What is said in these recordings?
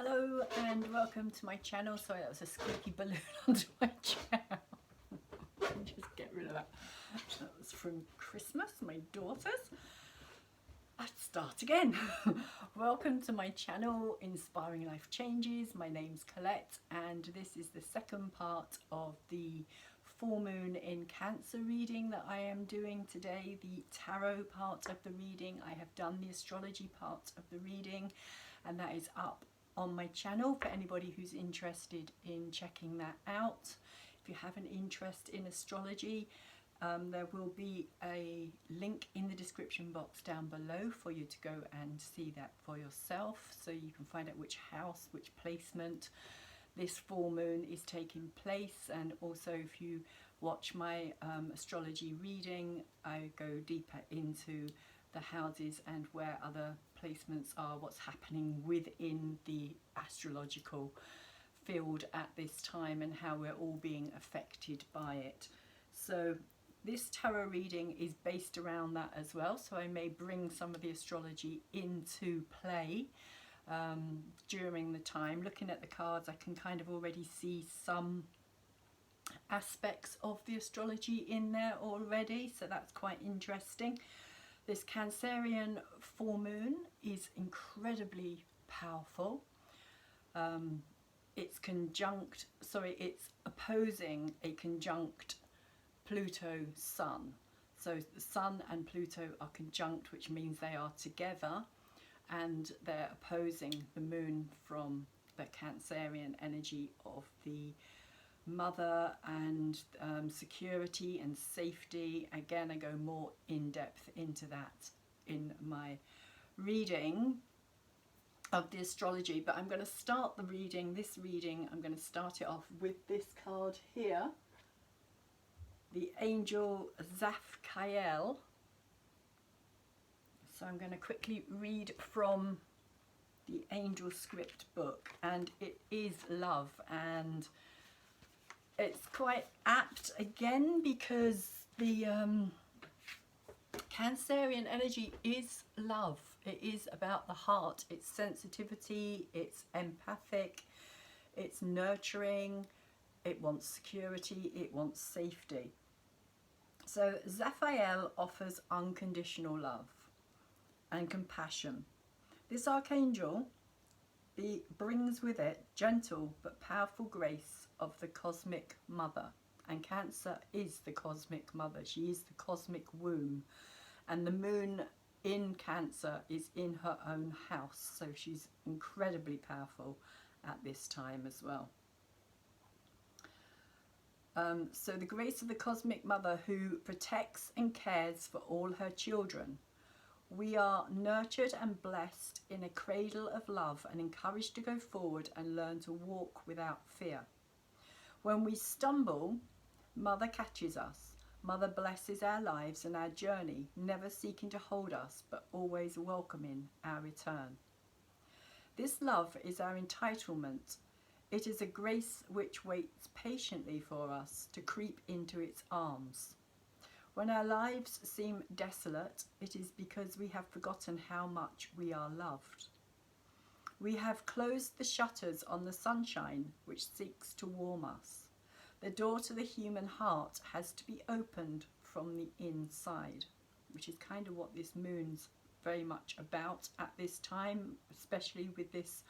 Hello and welcome to my channel. Sorry, that was a squeaky balloon onto my chair. Just get rid of that. That was from Christmas, my daughter's. Let's start again. Welcome to my channel, Inspiring Life Changes. My name's Colette and this is the second part of the full moon in Cancer reading that I am doing today. The tarot part of the reading. I have done the astrology part of the reading and that is up on my channel for anybody who's interested in checking that out. If you have an interest in astrology, there will be a link in the description box down below for you to go and see that for yourself, so you can find out which house, which placement this full moon is taking place. And also, if you watch my astrology reading, I go deeper into the houses and where other placements are, what's happening within the astrological field at this time and how we're all being affected by it. So this tarot reading is based around that as well, so I may bring some of the astrology into play during the time. Looking at the cards, I can kind of already see some aspects of the astrology in there already, so that's quite interesting. This Cancerian full moon is incredibly powerful. It's opposing a conjunct Pluto Sun. So the Sun and Pluto are conjunct, which means they are together, and they're opposing the moon from the Cancerian energy of the mother and security and safety. Again, I go more in depth into that in my reading of the astrology, but I'm going to start the reading. This reading, I'm going to start it off with this card here, the angel Zaphkael. So I'm going to quickly read from the angel script book, and it is love, and it's quite apt again because the Cancerian energy is love. It is about the heart, it's sensitivity, it's empathic, it's nurturing, it wants security, it wants safety. So Zaphkael offers unconditional love and compassion. This archangel brings with it gentle but powerful grace of the cosmic mother, and Cancer is the cosmic mother. She is the cosmic womb, and the moon in Cancer is in her own house, so she's incredibly powerful at this time as well. So the grace of the cosmic mother who protects and cares for all her children. We are nurtured and blessed in a cradle of love and encouraged to go forward and learn to walk without fear. When we stumble, Mother catches us. Mother blesses our lives and our journey, never seeking to hold us, but always welcoming our return. This love is our entitlement. It is a grace which waits patiently for us to creep into its arms. When our lives seem desolate, it is because we have forgotten how much we are loved. We have closed the shutters on the sunshine which seeks to warm us. The door to the human heart has to be opened from the inside, which is kind of what this moon's very much about at this time, especially with this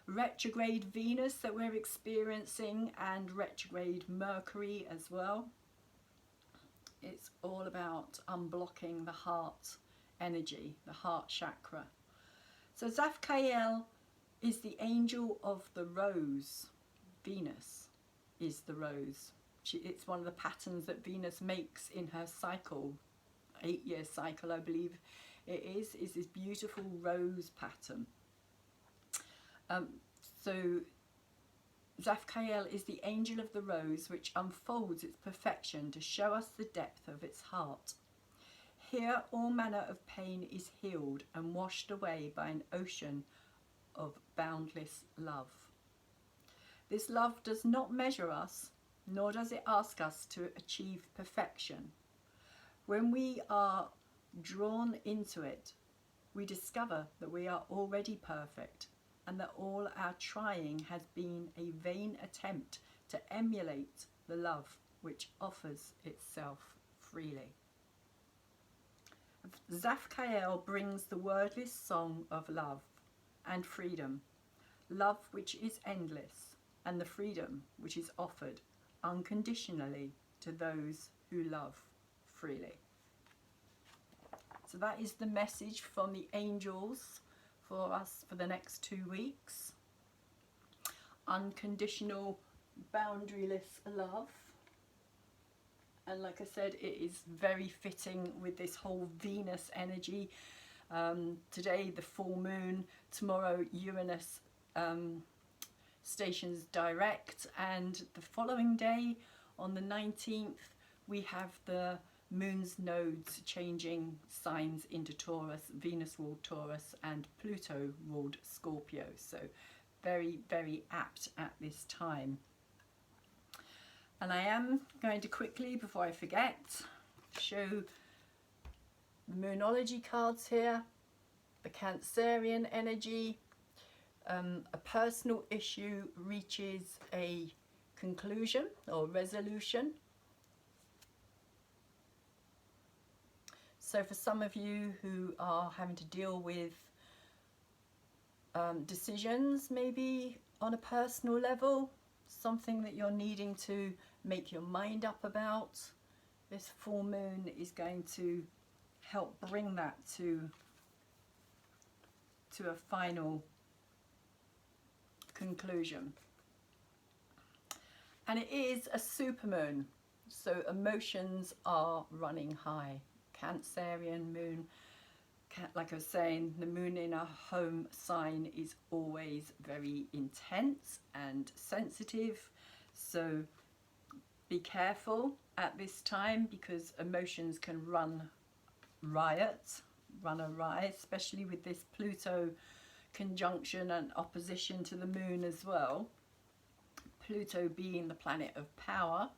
retrograde Venus that we're experiencing and retrograde Mercury as well. It's all about unblocking the heart energy, the heart chakra. So Zaphkael is the angel of the rose. Venus is the rose. It's one of the patterns that Venus makes in her cycle, 8-year cycle I believe it is this beautiful rose pattern. So Zaphkael is the angel of the rose which unfolds its perfection to show us the depth of its heart. Here all manner of pain is healed and washed away by an ocean of boundless love. This love does not measure us, nor does it ask us to achieve perfection. When we are drawn into it, we discover that we are already perfect and that all our trying has been a vain attempt to emulate the love which offers itself freely. Zaphkael brings the wordless song of love and freedom, love which is endless, and the freedom which is offered unconditionally to those who love freely. So that is the message from the angels for us for the next 2 weeks. Unconditional, boundaryless love. And like I said, it is very fitting with this whole Venus energy. Today the full moon, tomorrow Uranus stations direct, and the following day on the 19th we have the moon's nodes changing signs into Taurus. Venus ruled Taurus and Pluto ruled Scorpio, so very, very apt at this time. And I am going to quickly, before I forget, show the Moonology cards here, the Cancerian energy. A personal issue reaches a conclusion or resolution. So for some of you who are having to deal with decisions maybe on a personal level, something that you're needing to make your mind up about, this full moon is going to help bring that to a final conclusion. And it is a supermoon, so emotions are running high. Cancerian moon, like I was saying, the moon in a home sign is always very intense and sensitive, so be careful at this time because emotions can run awry, especially with this Pluto conjunction and opposition to the moon as well. Pluto being the planet of power,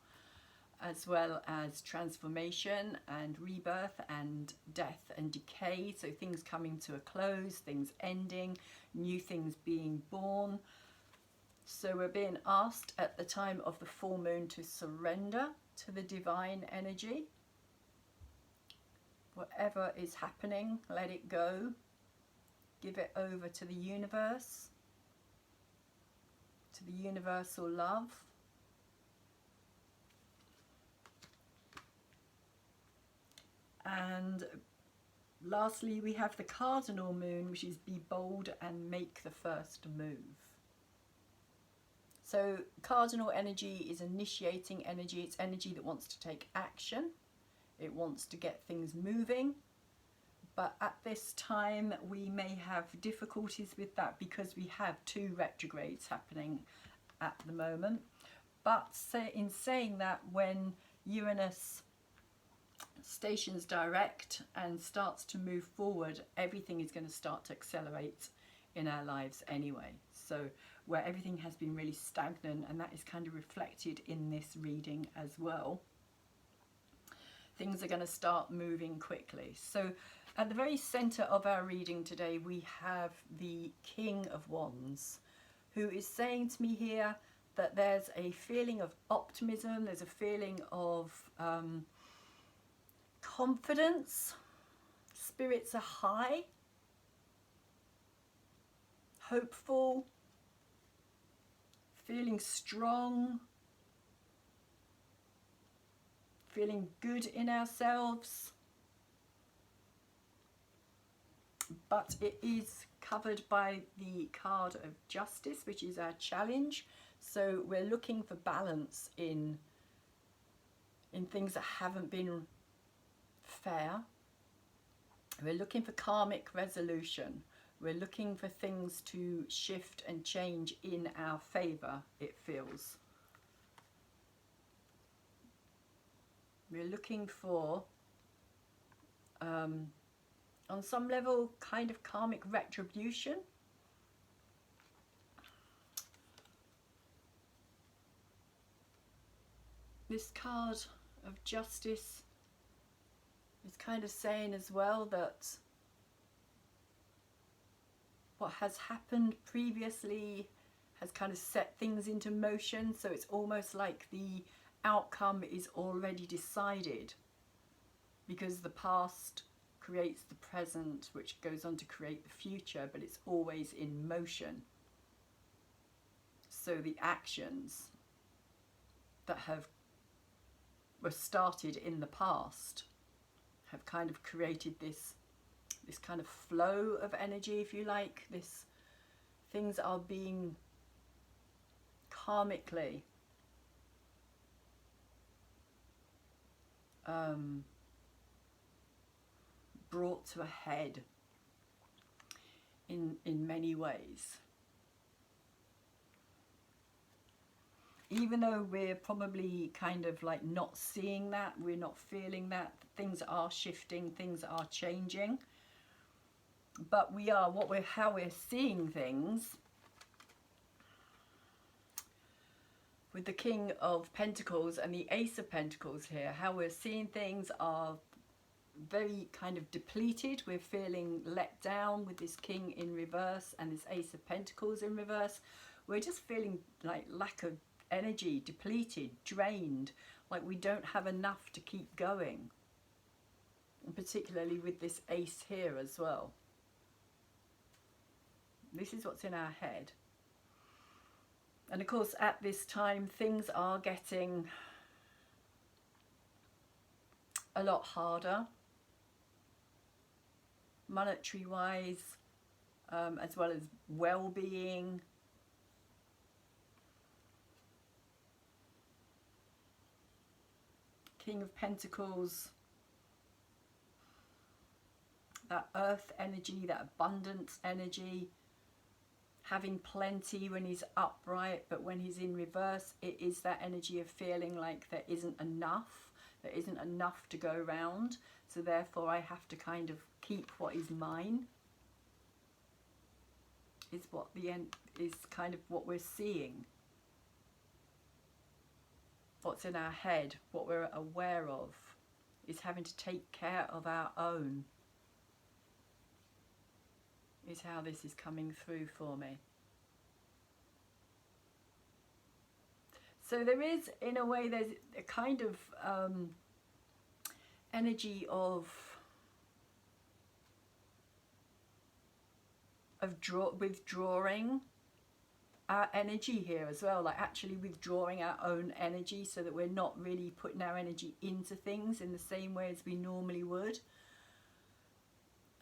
as well as transformation and rebirth and death and decay, so things coming to a close, things ending, new things being born. So we're being asked at the time of the full moon to surrender to the divine energy. Whatever is happening, let it go. Give it over to the universe, to the universal love. And lastly, we have the Cardinal Moon, which is be bold and make the first move. So cardinal energy is initiating energy. It's energy that wants to take action. It wants to get things moving. But at this time, we may have difficulties with that because we have 2 retrogrades happening at the moment. But in saying that, when Uranus stations direct and starts to move forward, everything is going to start to accelerate in our lives anyway. So where everything has been really stagnant, and that is kind of reflected in this reading as well, things are going to start moving quickly. So at the very center of our reading today, we have the King of Wands, who is saying to me here that there's a feeling of optimism, there's a feeling of confidence, spirits are high, hopeful, feeling strong, feeling good in ourselves. But it is covered by the card of Justice, which is our challenge. So we're looking for balance in things that haven't been fair. We're looking for karmic resolution. We're looking for things to shift and change in our favour, it feels. We're looking for, on some level, kind of karmic retribution. This card of Justice is kind of saying as well that what has happened previously has kind of set things into motion, so it's almost like the outcome is already decided, because the past creates the present, which goes on to create the future, but it's always in motion. So the actions that were started in the past have kind of created this kind of flow of energy, if you like. Things are being karmically brought to a head in many ways. Even though we're probably kind of like not seeing that, we're not feeling that, things are shifting, things are changing. But we are, how we're seeing things, with the King of Pentacles and the Ace of Pentacles here, how we're seeing things are very kind of depleted. We're feeling let down with this King in reverse and this Ace of Pentacles in reverse. We're just feeling like lack of energy, depleted, drained, like we don't have enough to keep going. And particularly with this Ace here as well. This is what's in our head. And of course, at this time, things are getting a lot harder, monetary-wise, as well as well-being. King of Pentacles, that earth energy, that abundance energy, having plenty when he's upright, but when he's in reverse, it is that energy of feeling like there isn't enough to go around, so therefore I have to kind of keep what is mine, is what the end is, kind of what we're seeing, what's in our head, what we're aware of, is having to take care of our own, is how this is coming through for me. So there is, in a way, there's a kind of energy of withdrawing our energy here as well, like actually withdrawing our own energy, so that we're not really putting our energy into things in the same way as we normally would.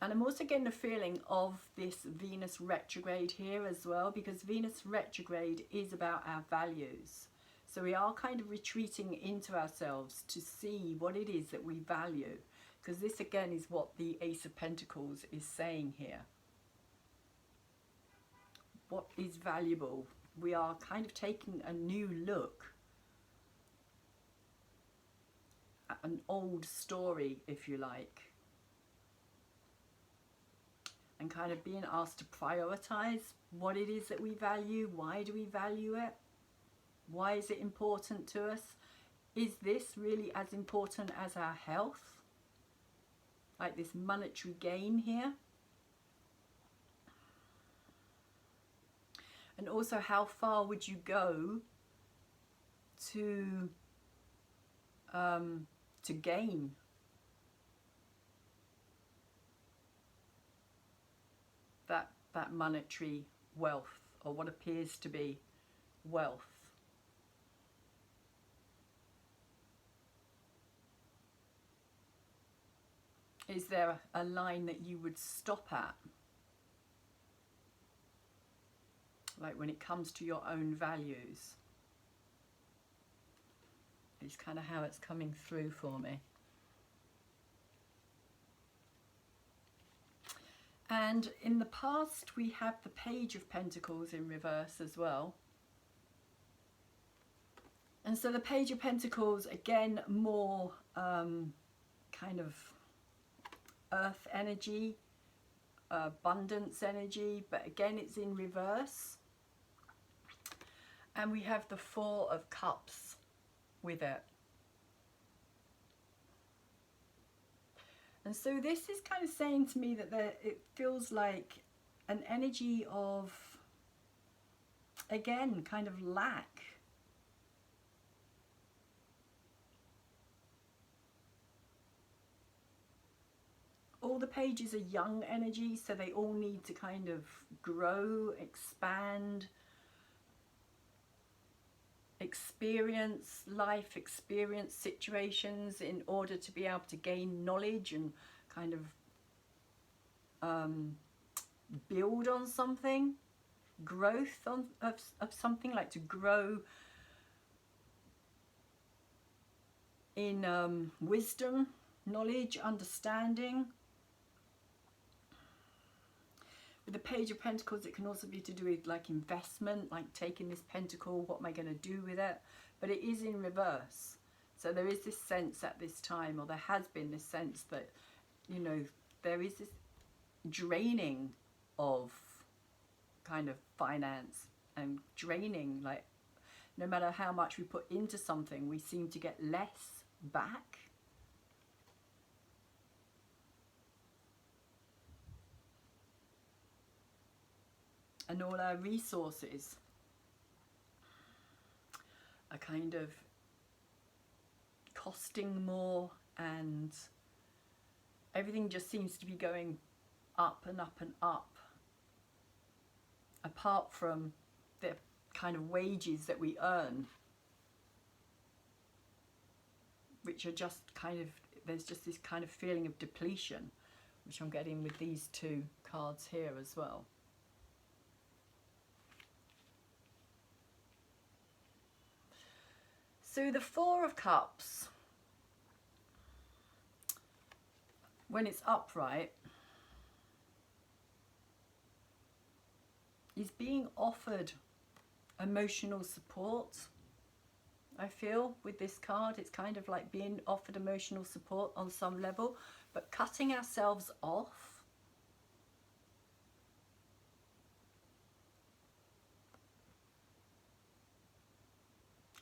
And I'm also getting a feeling of this Venus retrograde here as well, because Venus retrograde is about our values. So we are kind of retreating into ourselves to see what it is that we value, because this again is what the Ace of Pentacles is saying here. What is valuable? We are kind of taking a new look at an old story, if you like, and kind of being asked to prioritize what it is that we value. Why do we value it? Why is it important to us? Is this really as important as our health? Like this monetary gain here? And also, how far would you go to gain that monetary wealth, or what appears to be wealth? Is there a line that you would stop at? Like when it comes to your own values. It's kind of how it's coming through for me. And in the past, we have the Page of Pentacles in reverse as well. And so the Page of Pentacles, again, more kind of earth energy, abundance energy, but again, it's in reverse. And we have the Four of Cups with it. And so this is kind of saying to me that it feels like an energy of, again, kind of lack. All the pages are young energy, so they all need to kind of grow, expand, experience life, experience situations in order to be able to gain knowledge and kind of build on something, growth of something, like to grow in wisdom, knowledge, understanding. With the Page of Pentacles, it can also be to do with like investment, like taking this pentacle, what am I going to do with it? But it is in reverse. So there is this sense at this time, or there has been this sense that, you know, there is this draining of kind of finance and draining, like no matter how much we put into something, we seem to get less back. And all our resources are kind of costing more, and everything just seems to be going up and up and up, apart from the kind of wages that we earn, which are just kind of, there's just this kind of feeling of depletion, which I'm getting with these two cards here as well. So the Four of Cups, when it's upright, is being offered emotional support. I feel with this card, it's kind of like being offered emotional support on some level, but cutting ourselves off.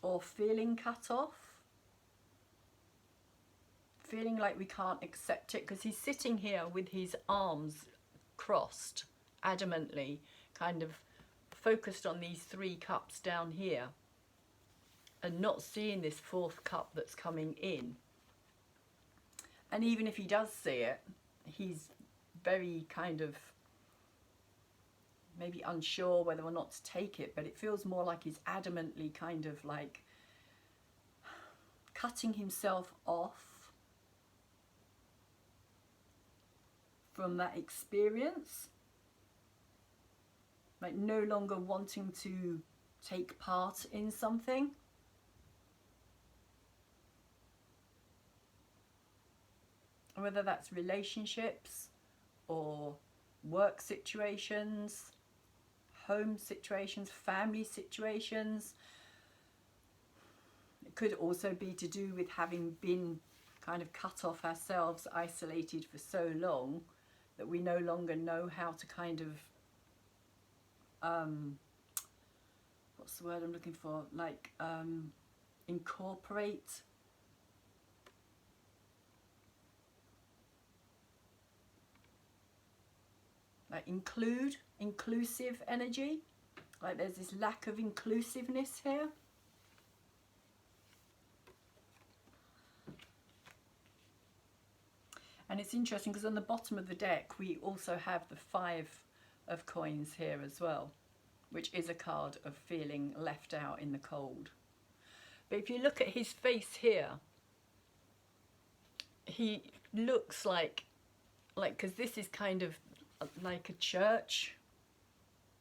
Or feeling cut off, feeling like we can't accept it, because he's sitting here with his arms crossed, adamantly, kind of focused on these three cups down here, and not seeing this fourth cup that's coming in. And even if he does see it, he's very kind of maybe unsure whether or not to take it, but it feels more like he's adamantly kind of like cutting himself off from that experience, like no longer wanting to take part in something. Whether that's relationships or work situations, home situations, family situations. It could also be to do with having been kind of cut off ourselves, isolated for so long that we no longer know how to kind of what's the word I'm looking for, like incorporate, like inclusive energy, like there's this lack of inclusiveness here. And it's interesting because on the bottom of the deck we also have the Five of Coins here as well, which is a card of feeling left out in the cold. But if you look at his face here, he looks like because this is kind of like a church,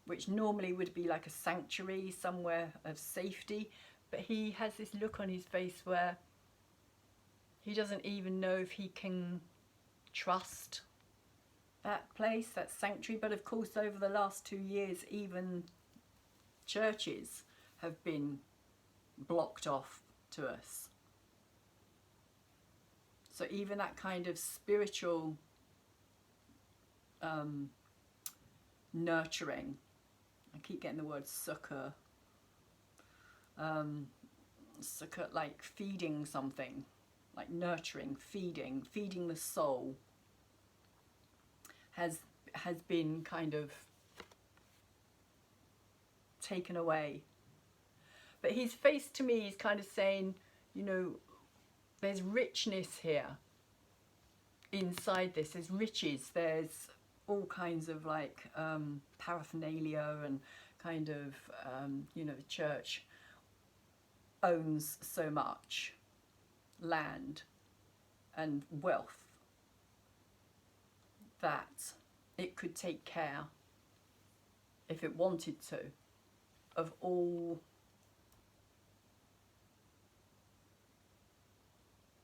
which normally would be like a sanctuary, somewhere of safety, but he has this look on his face where he doesn't even know if he can trust that place, that sanctuary. But of course over the last 2 years even churches have been blocked off to us. So even that kind of spiritual nurturing, I keep getting the word succor, succor, like feeding something, like nurturing, feeding the soul, has been kind of taken away. But his face to me is kind of saying, you know, there's richness here inside this. There's riches, there's all kinds of like paraphernalia and kind of, you know, the church owns so much land and wealth that it could take care, if it wanted to, of all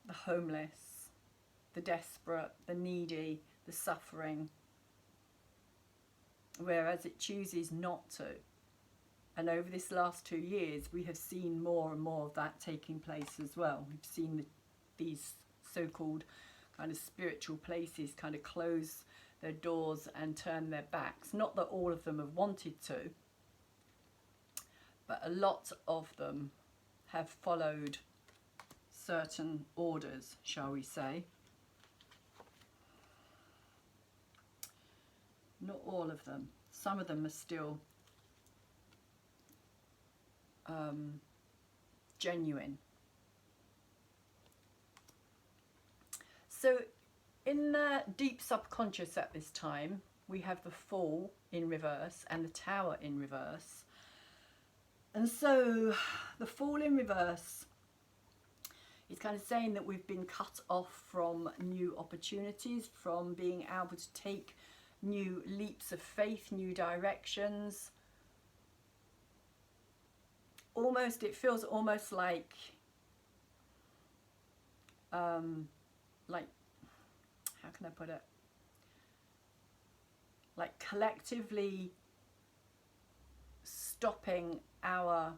the homeless, the desperate, the needy, the suffering, whereas it chooses not to. And over this last 2 years, we have seen more and more of that taking place as well. We've seen these so-called kind of spiritual places kind of close their doors and turn their backs. Not that all of them have wanted to, but a lot of them have followed certain orders, shall we say. Not all of them. Some of them are still genuine. So in the deep subconscious at this time, we have the Fool in reverse and the Tower in reverse. And so the Fool in reverse is kind of saying that we've been cut off from new opportunities, from being able to take new leaps of faith, new directions. Almost, it feels almost like how can I put it? Like collectively stopping our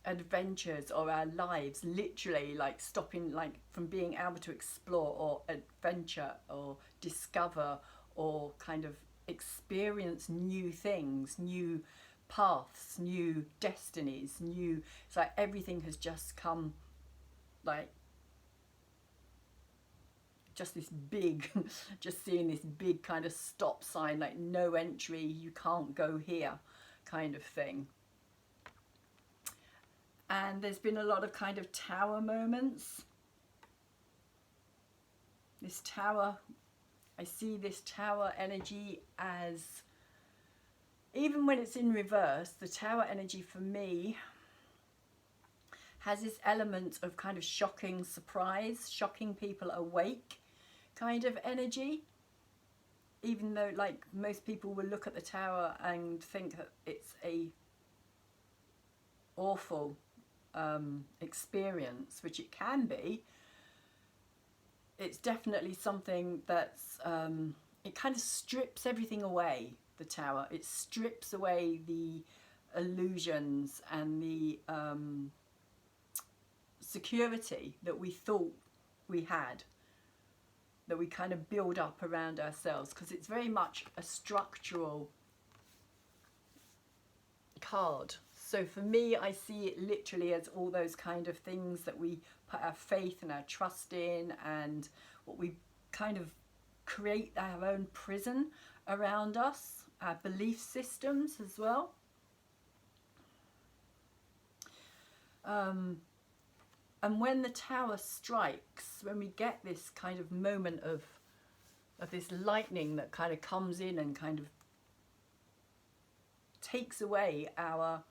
adventures or our lives, literally like stopping like from being able to explore or adventure or discover or kind of experience new things, new paths, new destinies, new, it's like everything has just come like just this big, just seeing this big kind of stop sign, like no entry, you can't go here kind of thing. And there's been a lot of kind of tower moments. This tower, I see this tower energy as, even when it's in reverse, the tower energy for me has this element of kind of shocking surprise, shocking people awake kind of energy. Even though like most people will look at the tower and think that it's a awful experience, which it can be, it's definitely something that's, it kind of strips everything away, the tower. It strips away the illusions and the security that we thought we had, that we kind of build up around ourselves, because it's very much a structural card. So for me, I see it literally as all those kind of things that we put our faith and our trust in, and what we kind of create our own prison around us, our belief systems as well. And when the tower strikes, when we get this kind of moment of this lightning that kind of comes in and kind of takes away our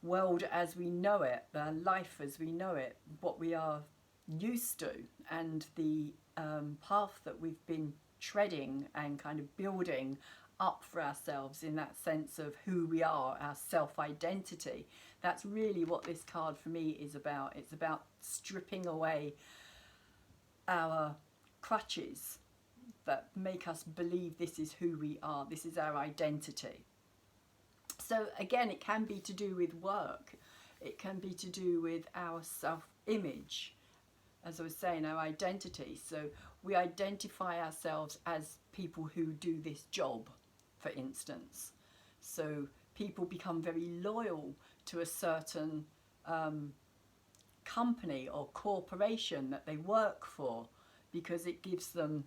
world as we know it, our life as we know it, what we are used to, and the path that we've been treading and kind of building up for ourselves in that sense of who we are, our self-identity. That's really what this card for me is about. It's about stripping away our crutches that make us believe this is who we are, this is our identity. So again, it can be to do with work, it can be to do with our self-image, as I was saying, our identity. So we identify ourselves as people who do this job, for instance. So people become very loyal to a certain company or corporation that they work for, because it gives them,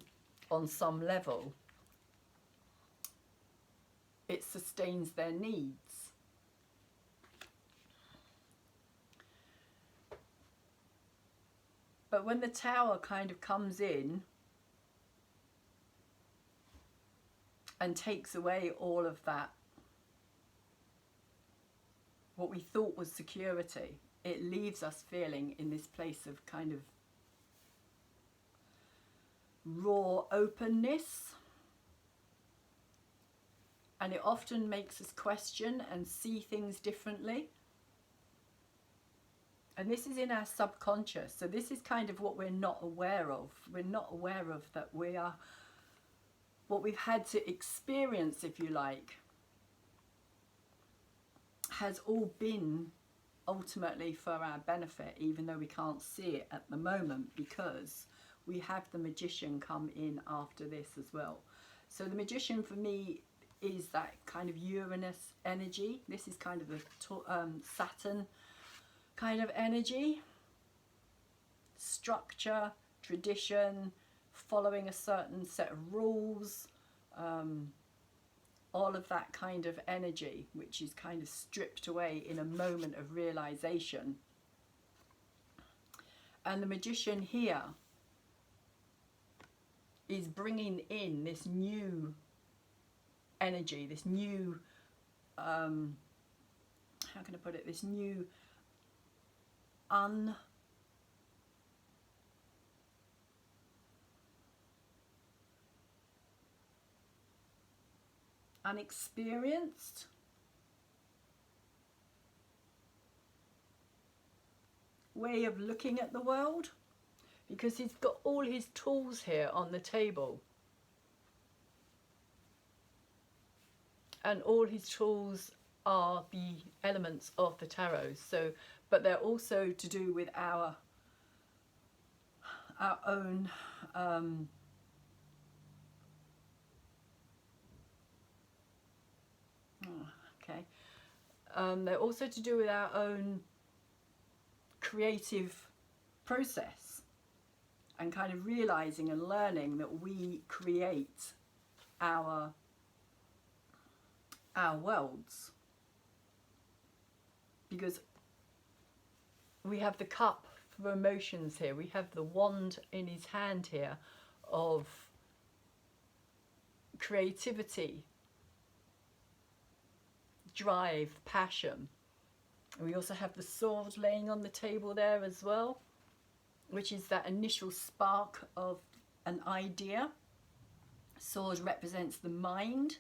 on some level, it sustains their needs. But when the Tower kind of comes in and takes away all of that, what we thought was security, it leaves us feeling in this place of kind of raw openness. And it often makes us question and see things differently. And this is in our subconscious. So this is kind of what we're not aware of. We're not aware of that we are, what we've had to experience, if you like, has all been ultimately for our benefit, even though we can't see it at the moment, because we have the Magician come in after this as well. So the Magician for me is that kind of Uranus energy. This is kind of the Saturn kind of energy. Structure, tradition, following a certain set of rules, all of that kind of energy, which is kind of stripped away in a moment of realization. And the Magician here is bringing in this new energy, this new, how can I put it, this new unexperienced way of looking at the world, because he's got all his tools here on the table, and all his tools are the elements of the tarot. So, but they're also to do with our own they're also to do with our own creative process, and kind of realizing and learning that we create our worlds, because we have the cup for emotions here, we have the wand in his hand here of creativity, drive, passion. And we also have the sword laying on the table there as well, which is that initial spark of an idea. Sword represents the mind,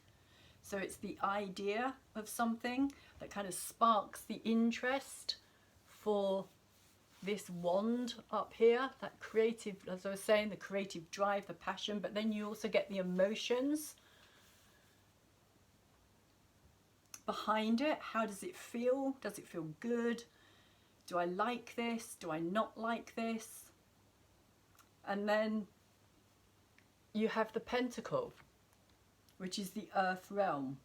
so it's the idea of something that kind of sparks the interest for this wand up here, that creative, as I was saying, the creative drive, the passion. But then you also get the emotions behind it. How does it feel? Does it feel good? Do I like this? Do I not like this? And then you have the Pentacle, which is the earth realm.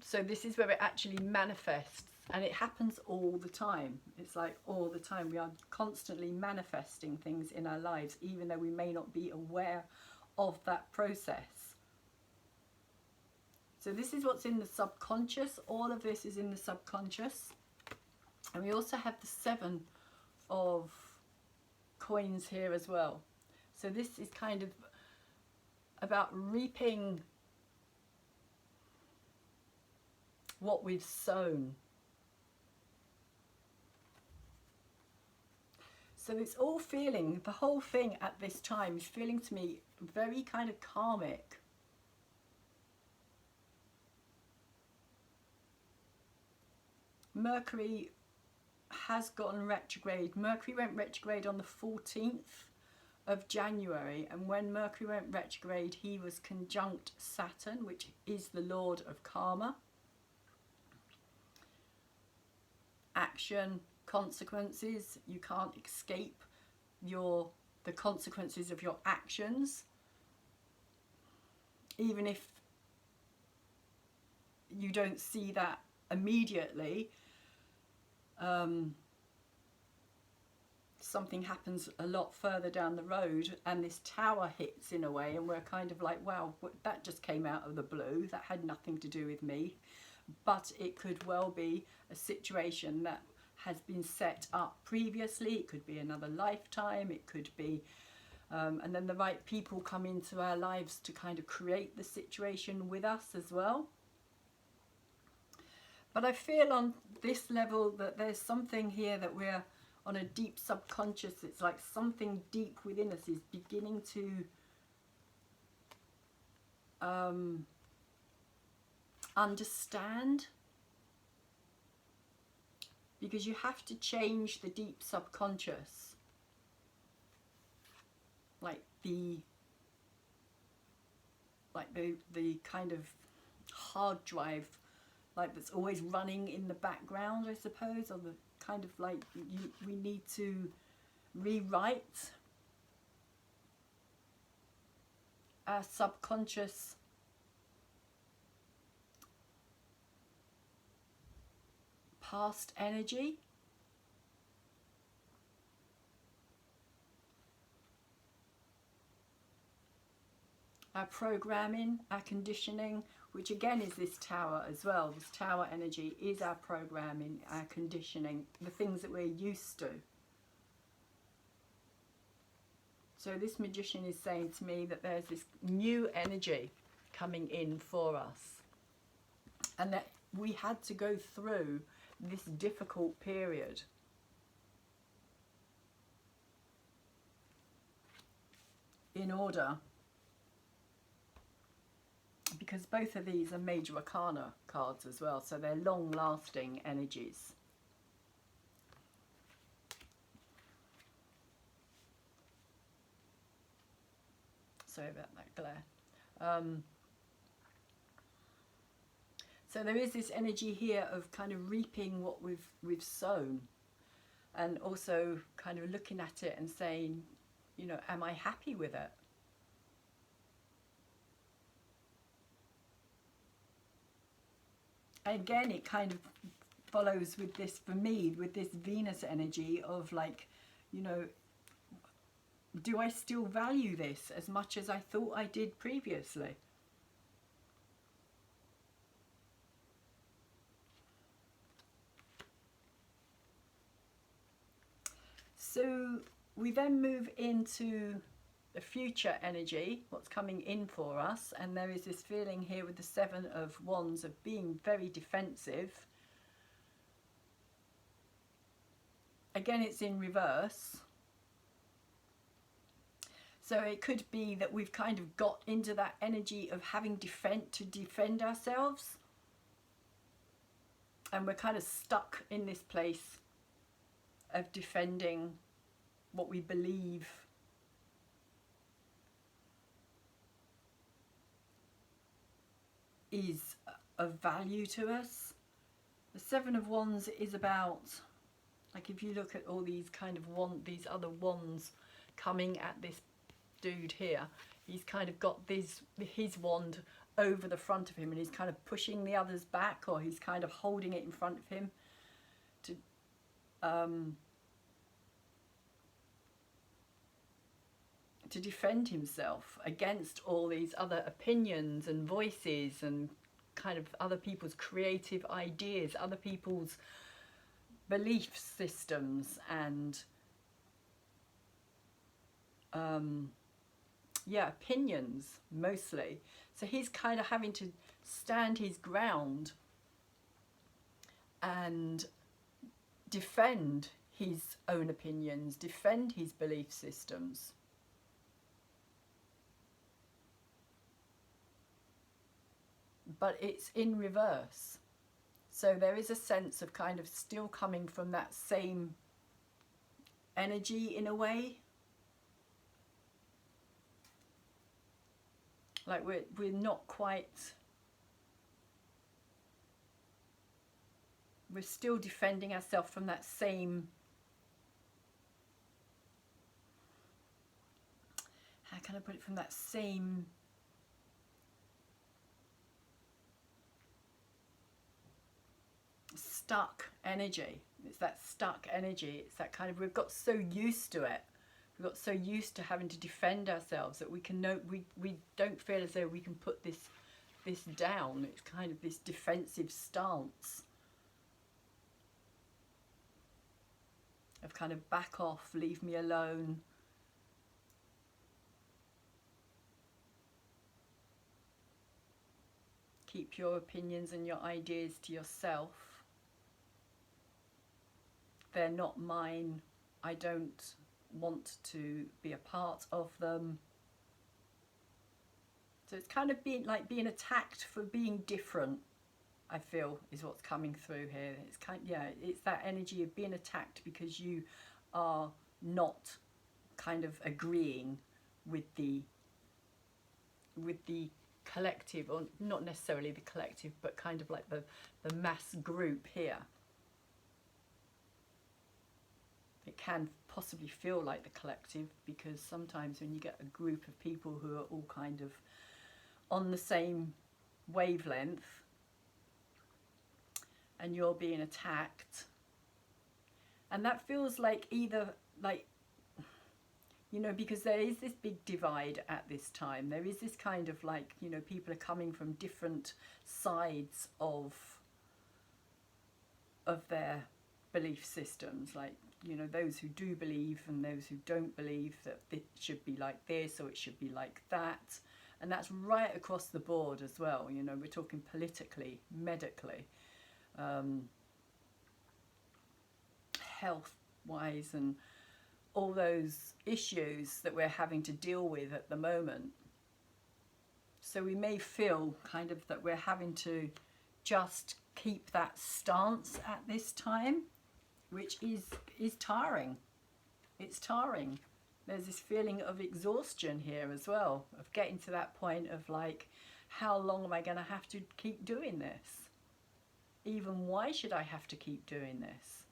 So this is where it actually manifests, and it happens all the time. It's like all the time. We are constantly manifesting things in our lives, even though we may not be aware of that process. So this is what's in the subconscious. All of this is in the subconscious. And we also have the 7 of coins here as well. So this is kind of about reaping what we've sown. So it's all feeling, the whole thing at this time is feeling to me very kind of karmic. Mercury has gone retrograde. Mercury went retrograde on the 14th of January, and when Mercury went retrograde, he was conjunct Saturn, which is the lord of karma. Action, consequences. You can't escape the consequences of your actions, even if you don't see that immediately. something happens a lot further down the road and this tower hits in a way, and we're kind of like, wow, that just came out of the blue, that had nothing to do with me. But it could well be a situation that has been set up previously. It could be another lifetime, it could be and then the right people come into our lives to kind of create the situation with us as well. But I feel on this level that there's something here that we're on a deep subconscious. It's like something deep within us is beginning to understand, because you have to change the deep subconscious, like the kind of hard drive, like that's always running in the background, I suppose, or the kind of like we need to rewrite our subconscious past energy. Our programming, our conditioning, which again is this tower as well. This tower energy is our programming, our conditioning, the things that we're used to. So this magician is saying to me that there's this new energy coming in for us, and that we had to go through this difficult period in order, because both of these are major arcana cards as well, so they're long-lasting energies. Sorry about that glare. So there is this energy here of kind of reaping what we've sown, and also kind of looking at it and saying, you know, am I happy with it? Again, it kind of follows with this, for me, with this Venus energy of like, you know, do I still value this as much as I thought I did previously? So we then move into the future energy, what's coming in for us, and there is this feeling here with the Seven of Wands of being very defensive. Again, it's in reverse. So it could be that we've kind of got into that energy of having to defend ourselves, and we're kind of stuck in this place of defending what we believe is of value to us. The Seven of Wands is about, like, if you look at all these kind of these other wands coming at this dude here, he's kind of got his wand over the front of him, and he's kind of pushing the others back, or he's kind of holding it in front of him to defend himself against all these other opinions and voices and kind of other people's creative ideas, other people's belief systems, and yeah, opinions mostly. So he's kind of having to stand his ground and defend his own opinions, defend his belief systems. But it's in reverse. So there is a sense of kind of still coming from that same energy in a way. Like we're not quite, we're still defending ourselves from that same, how can I put it, from that same stuck energy. It's that stuck energy. It's that kind of, we've got so used to it. We've got so used to having to defend ourselves that we can know, we don't feel as though we can put this down. It's kind of this defensive stance of kind of back off, leave me alone. Keep your opinions and your ideas to yourself. They're not mine. I don't want to be a part of them. So it's kind of being attacked for being different, I feel, is what's coming through here. It's it's that energy of being attacked because you are not kind of agreeing with the collective, or not necessarily the collective, but kind of like the mass group here. It can possibly feel like the collective, because sometimes when you get a group of people who are all kind of on the same wavelength and you're being attacked, and that feels like either like, you know, because there is this big divide at this time. There is this kind of like, you know, people are coming from different sides of their belief systems, like, you know, those who do believe and those who don't believe that it should be like this or it should be like that. And that's right across the board as well. You know, we're talking politically, medically, health-wise, and all those issues that we're having to deal with at the moment. So we may feel kind of that we're having to just keep that stance at this time, which is tiring. It's tiring. There's this feeling of exhaustion here as well, of getting to that point of like, how long am I going to have to keep doing this? Even why should I have to keep doing this?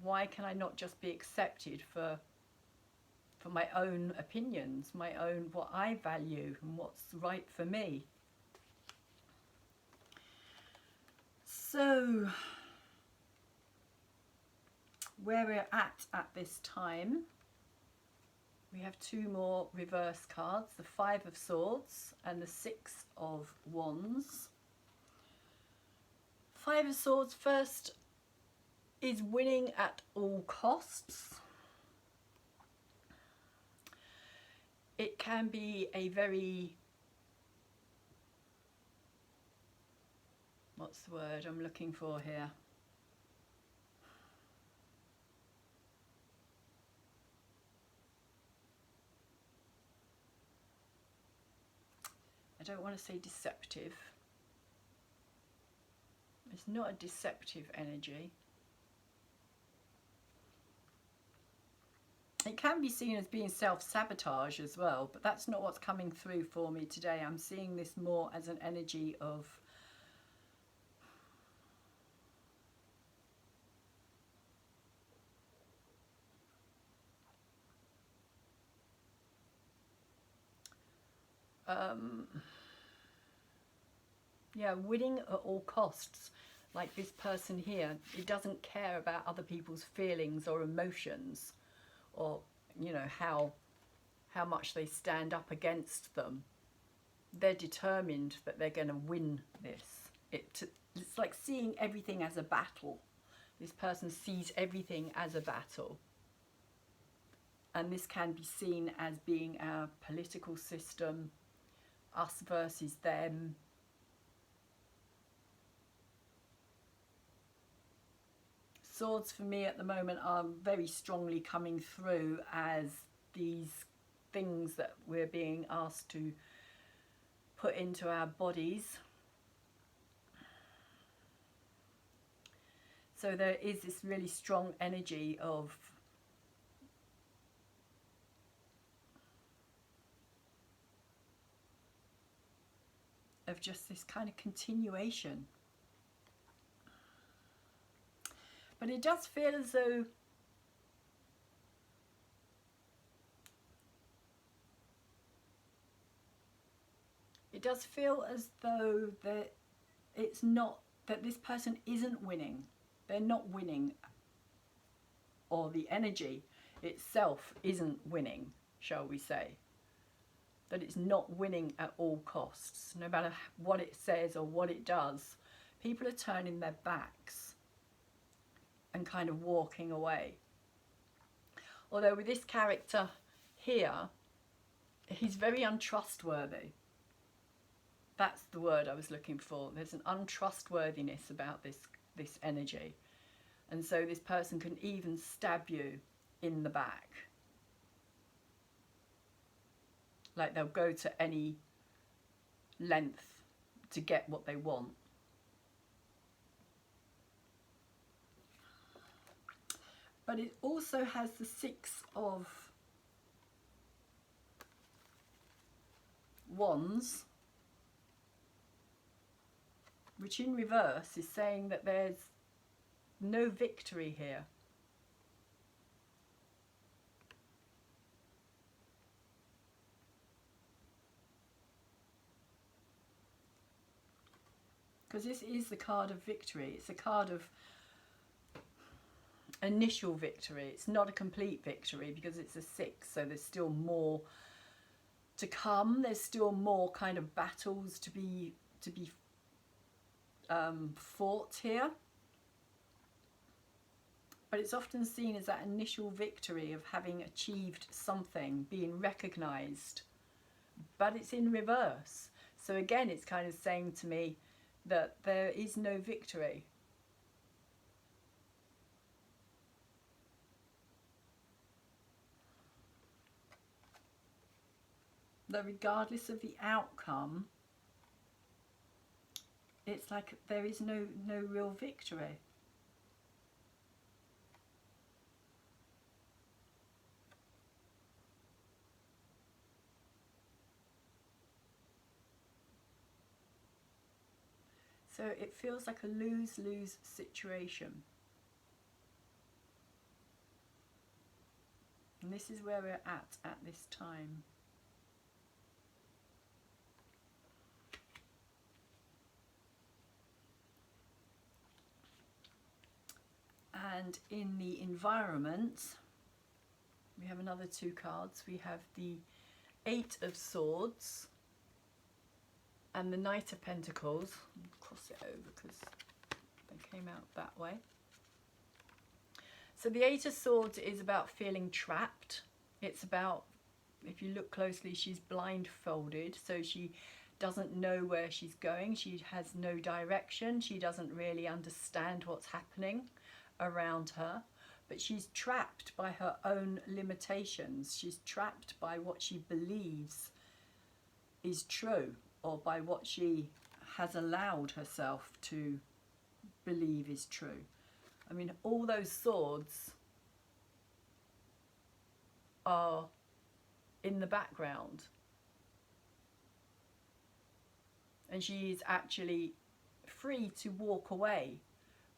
Why can I not just be accepted for my own opinions, my own, what I value and what's right for me? So, where we're at this time, we have two more reverse cards, the Five of Swords and the Six of Wands. Five of Swords first is winning at all costs. It can be a very, what's the word I'm looking for here? I don't want to say deceptive. It's not a deceptive energy. It can be seen as being self-sabotage as well, but that's not what's coming through for me today. I'm seeing this more as an energy of winning at all costs. Like this person here, it doesn't care about other people's feelings or emotions, or, you know, how much they stand up against them. They're determined that they're going to win this. It's like seeing everything as a battle. This person sees everything as a battle. And this can be seen as being our political system, us versus them. Swords for me at the moment are very strongly coming through as these things that we're being asked to put into our bodies. So there is this really strong energy of just this kind of continuation. But it does feel as though that it's not, that this person isn't winning. They're not winning, or the energy itself isn't winning, shall we say. That it's not winning at all costs. No matter what it says or what it does, people are turning their backs and kind of walking away. Although with this character here, he's very untrustworthy. That's the word I was looking for. There's an untrustworthiness about this energy. And so this person can even stab you in the back. Like they'll go to any length to get what they want. But it also has the 6 of Wands, which in reverse is saying that there's no victory here. Because this is the card of victory. It's a card of initial victory. It's not a complete victory because it's a 6, so there's still more to come. There's still more kind of battles to be fought here. But it's often seen as that initial victory of having achieved something, being recognised. But it's in reverse. So again, it's kind of saying to me that there is no victory. That regardless of the outcome, it's like there is no real victory. So it feels like a lose-lose situation. And this is where we're at this time. And in the environment, we have another 2 cards. We have the 8 of Swords and the Knight of Pentacles. I'll cross it over because they came out that way. So the 8 of Swords is about feeling trapped. It's about, if you look closely, she's blindfolded, so she doesn't know where she's going. She has no direction. She doesn't really understand what's happening around her, but she's trapped by her own limitations. She's trapped by what she believes is true, or by what she has allowed herself to believe is true. I mean, all those swords are in the background, and she is actually free to walk away,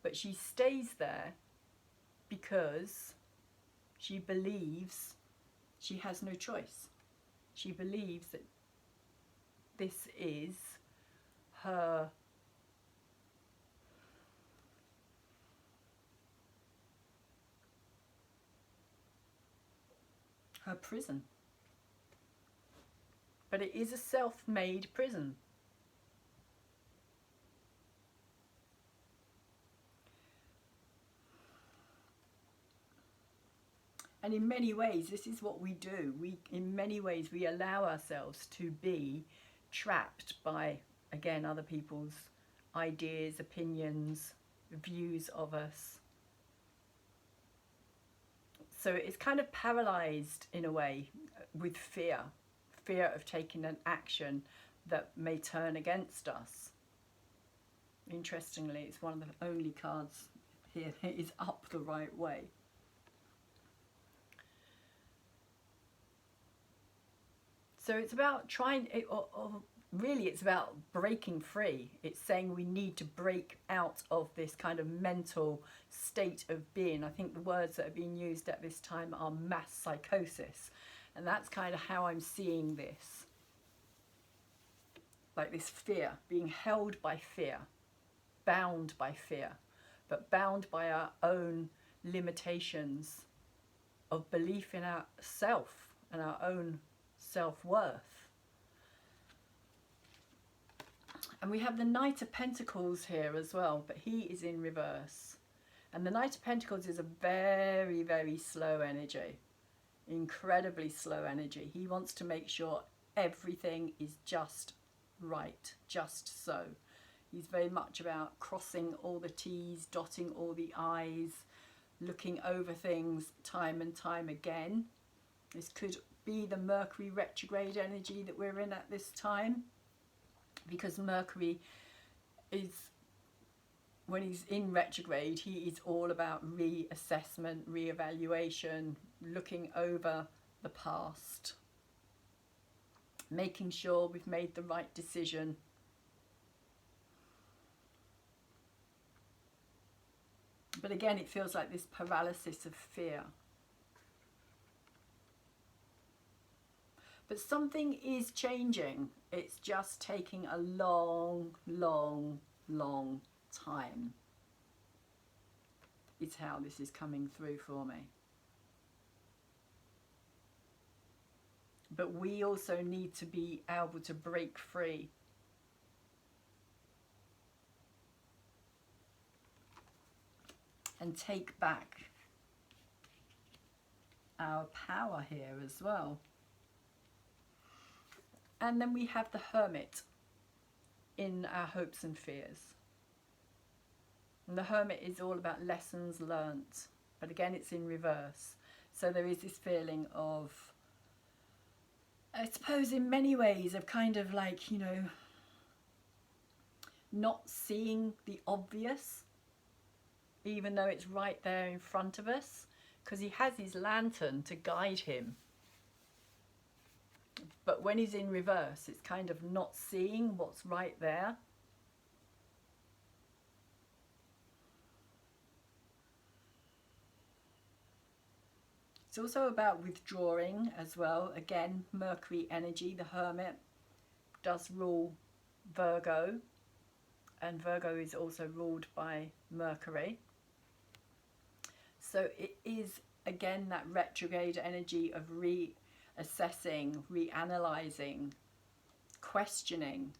but she stays there because she believes she has no choice. She believes that this is her prison. But it is a self-made prison. And in many ways, this is what we do. In many ways, we allow ourselves to be trapped by, again, other people's ideas, opinions, views of us. So it's kind of paralyzed in a way with fear of taking an action that may turn against us. Interestingly, it's one of the only cards here that is up the right way. So it's about really it's about breaking free. It's saying we need to break out of this kind of mental state of being. I think the words that are being used at this time are mass psychosis. And that's kind of how I'm seeing this. Like this fear, being held by fear. bound by fear, but bound by our own limitations of belief in ourself and our own self-worth. And we have the Knight of Pentacles here as well, but he is in reverse. And the Knight of Pentacles is a very, very slow energy, incredibly slow energy. He wants to make sure everything is just right, just so. He's very much about crossing all the T's, dotting all the I's, looking over things time and time again. This could be the Mercury retrograde energy that we're in at this time, because Mercury is, when he's in retrograde, he is all about reassessment, reevaluation, looking over the past, making sure we've made the right decision. But again, it feels like this paralysis of fear. But something is changing. It's just taking a long, long, long time. Is how this is coming through for me. But we also need to be able to break free. And take back our power here as well. And then we have the Hermit in our hopes and fears. And the Hermit is all about lessons learnt. But again, it's in reverse. So there is this feeling of, I suppose in many ways, of kind of like, you know, not seeing the obvious, even though it's right there in front of us, because he has his lantern to guide him. But when he's in reverse, it's kind of not seeing what's right there. It's also about withdrawing as well. Again, Mercury energy. The Hermit does rule Virgo, and Virgo is also ruled by Mercury. So it is, again, that retrograde energy of reassessing, reanalyzing, questioning.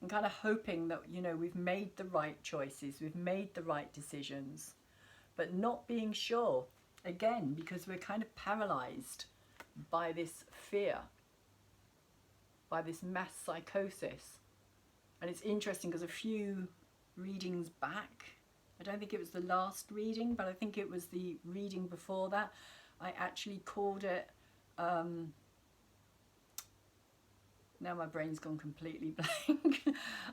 And kind of hoping that, you know, we've made the right choices, we've made the right decisions, but not being sure, again, because we're kind of paralyzed by this fear, by this mass psychosis. And it's interesting because a few readings back, I don't think it was the last reading, but I think it was the reading before that, I actually called it, now my brain's gone completely blank.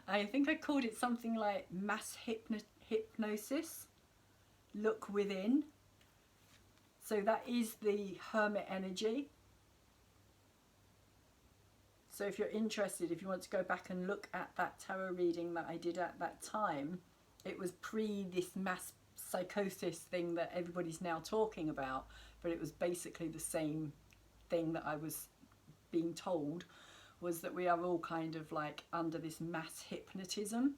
I think I called it something like mass hypnosis, look within. So that is the Hermit energy. So if you're interested, if you want to go back and look at that tarot reading that I did at that time, it was pre this mass psychosis thing that everybody's now talking about, but it was basically the same thing that I was being told, was that we are all kind of like under this mass hypnotism,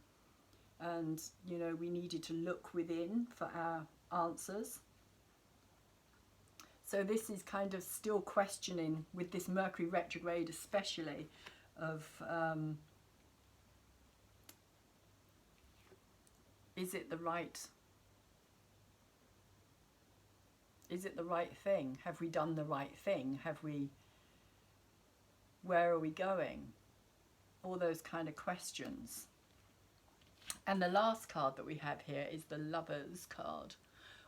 and you know, we needed to look within for our answers. So this is kind of still questioning, with this Mercury retrograde especially, of is it the right thing? Have we done the right thing? Where are we going? All those kind of questions. And the last card that we have here is the Lovers card,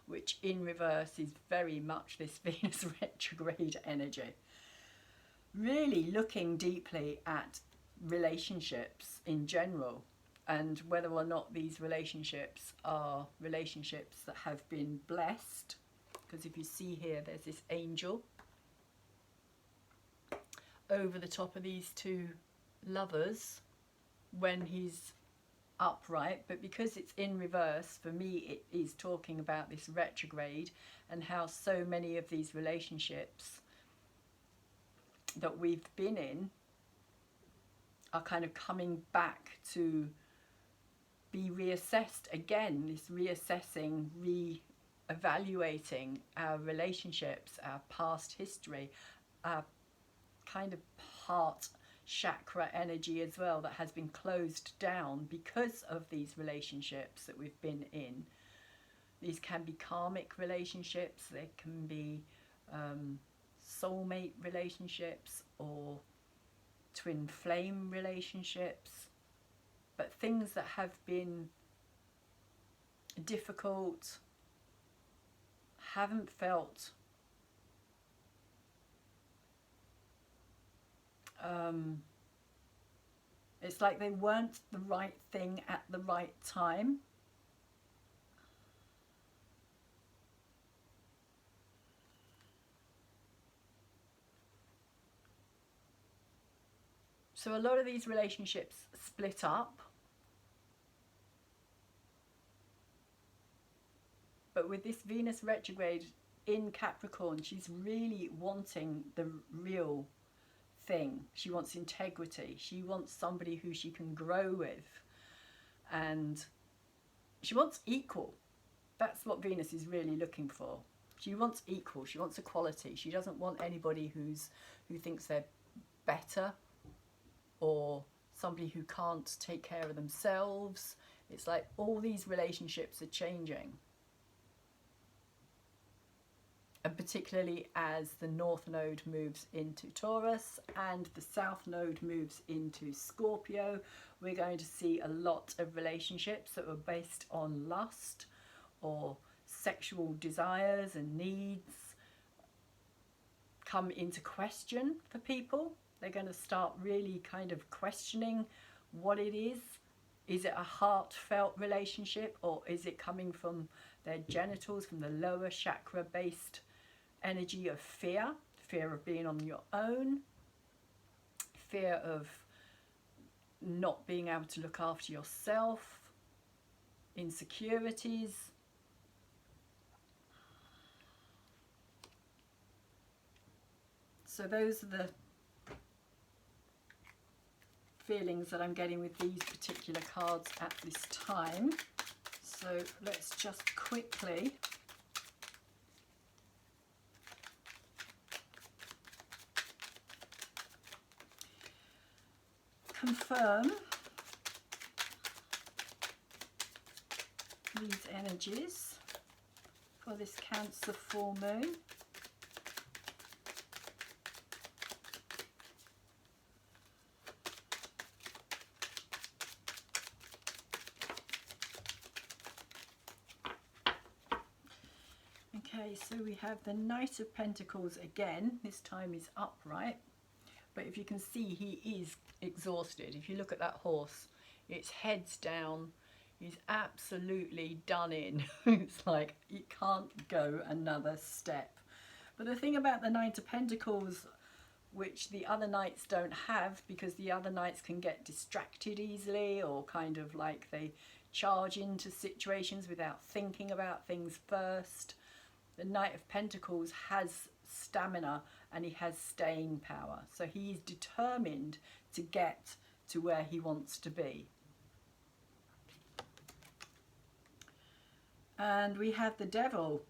which in reverse is very much this Venus retrograde energy. Really looking deeply at relationships in general, and whether or not these relationships are relationships that have been blessed. Because if you see here, there's this angel over the top of these two lovers when he's upright, but because it's in reverse, for me it is talking about this retrograde and how so many of these relationships that we've been in are kind of coming back to be reassessed again, this reassessing, re-evaluating our relationships, our past history, our kind of heart chakra energy as well that has been closed down because of these relationships that we've been in. These can be karmic relationships, they can be soulmate relationships or twin flame relationships, but things that have been difficult, haven't felt it's like they weren't the right thing at the right time. So a lot of these relationships split up. But with this Venus retrograde in Capricorn, she's really wanting the real thing. She wants integrity. She wants somebody who she can grow with. And she wants equal. That's what Venus is really looking for. She wants equal. She wants equality. She doesn't want anybody who thinks they're better, or somebody who can't take care of themselves. It's like all these relationships are changing. And particularly as the North Node moves into Taurus and the South Node moves into Scorpio, we're going to see a lot of relationships that are based on lust or sexual desires and needs come into question for people. They're going to start really kind of questioning what it is. Is it a heartfelt relationship, or is it coming from their genitals, from the lower chakra based energy of fear? Fear of being on your own, fear of not being able to look after yourself, insecurities. So those are the feelings that I'm getting with these particular cards at this time. So let's just quickly confirm these energies for this Cancer full moon. Okay, so we have the Knight of Pentacles again. This time he's upright, but if you can see, he is exhausted. If you look at that horse, its head's down. He's absolutely done in. It's like you can't go another step. But the thing about the Knight of Pentacles, which the other knights don't have, because the other knights can get distracted easily, or kind of like they charge into situations without thinking about things first. The Knight of Pentacles has stamina and he has staying power. So he's determined to get to where he wants to be. And we have the Devil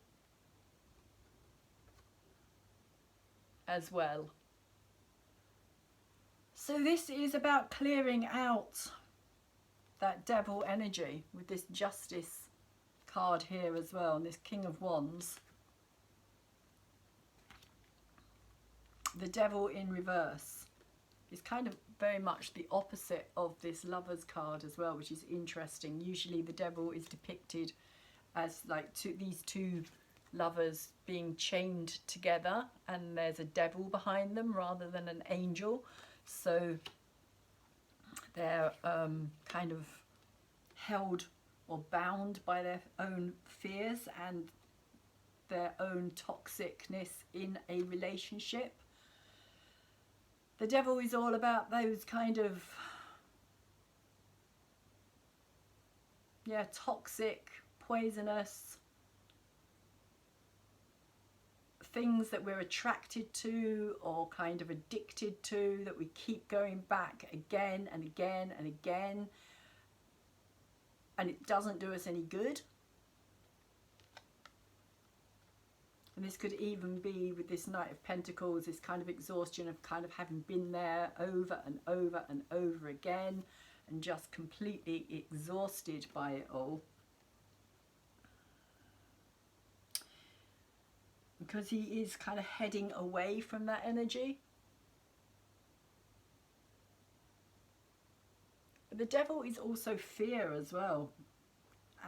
as well. So this is about clearing out that Devil energy with this Justice card here as well, and this King of Wands. The Devil in reverse is kind of very much the opposite of this Lovers card as well, which is interesting. Usually the Devil is depicted as like these two lovers being chained together, and there's a devil behind them rather than an angel. So they're kind of held or bound by their own fears and their own toxicness in a relationship. The Devil is all about those kind of, toxic, poisonous things that we're attracted to or kind of addicted to, that we keep going back again and again and again, and it doesn't do us any good. And this could even be with this Knight of Pentacles, this kind of exhaustion of kind of having been there over and over and over again and just completely exhausted by it all. Because he is kind of heading away from that energy. But the Devil is also fear as well.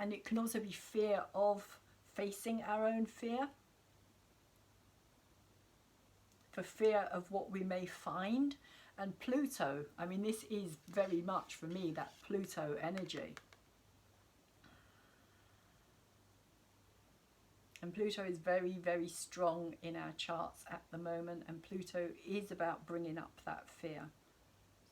And it can also be fear of facing our own fear. For fear of what we may find. And Pluto, I mean, this is very much for me that Pluto energy. And Pluto is very, very strong in our charts at the moment. And Pluto is about bringing up that fear.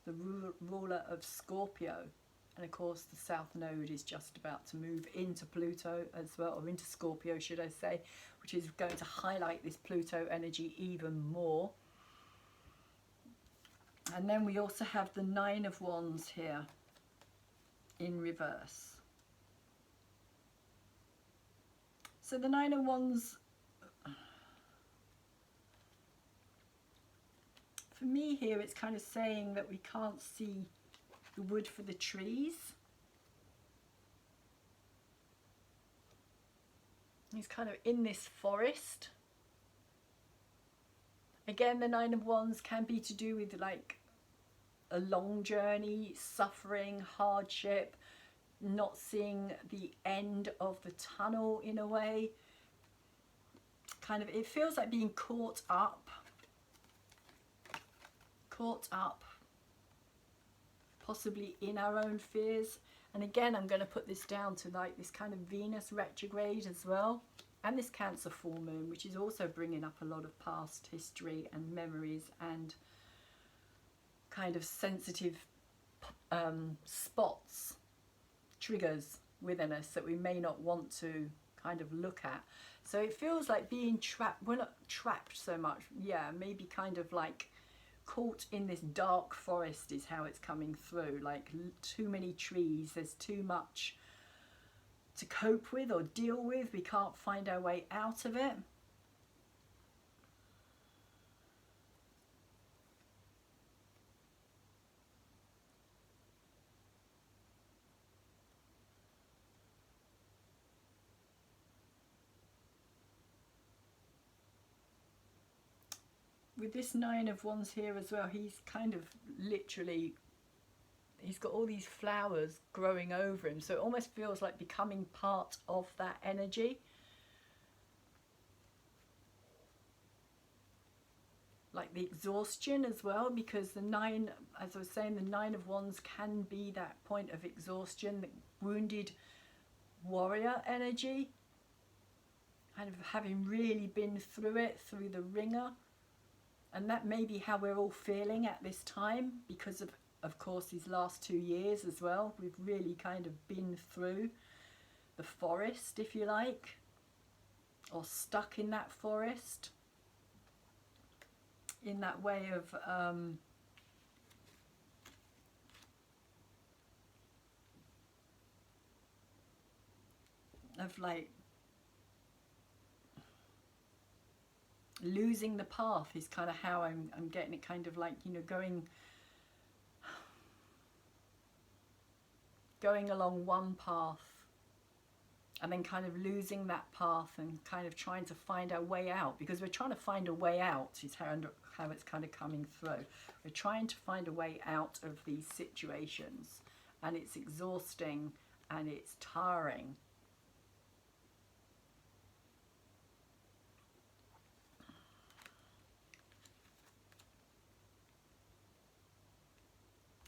The ruler of Scorpio. And of course, the South Node is just about to move into Pluto as well, or into Scorpio, should I say, which is going to highlight this Pluto energy even more. And then we also have the Nine of Wands here in reverse. So the Nine of Wands, for me here, it's kind of saying that we can't see the wood for the trees. He's kind of in this forest. Again, the Nine of Wands can be to do with like a long journey, suffering, hardship, not seeing the end of the tunnel in a way. Kind of, it feels like being caught up, possibly in our own fears. And again, I'm going to put this down to like this kind of Venus retrograde as well, and this Cancer full moon, which is also bringing up a lot of past history and memories and kind of sensitive spots, triggers within us that we may not want to kind of look at. So it feels like being trapped. We're not trapped so much, yeah, maybe kind of like caught in this dark forest is how it's coming through. Like too many trees, there's too much to cope with or deal with, we can't find our way out of it. With this Nine of Wands here as well, he's kind of literally, he's got all these flowers growing over him, so it almost feels like becoming part of that energy. Like the exhaustion as well, because the nine, as I was saying, the Nine of Wands can be that point of exhaustion, the wounded warrior energy, kind of having really been through it, through the ringer. And that may be how we're all feeling at this time, because of course, these last 2 years as well. We've really kind of been through the forest, if you like, or stuck in that forest, in that way of like losing the path is kind of how I'm getting it, kind of like, you know, going along one path and then kind of losing that path and kind of trying to find our way out, because we're trying to find a way out is how it's kind of coming through. We're trying to find a way out of these situations, and it's exhausting and it's tiring.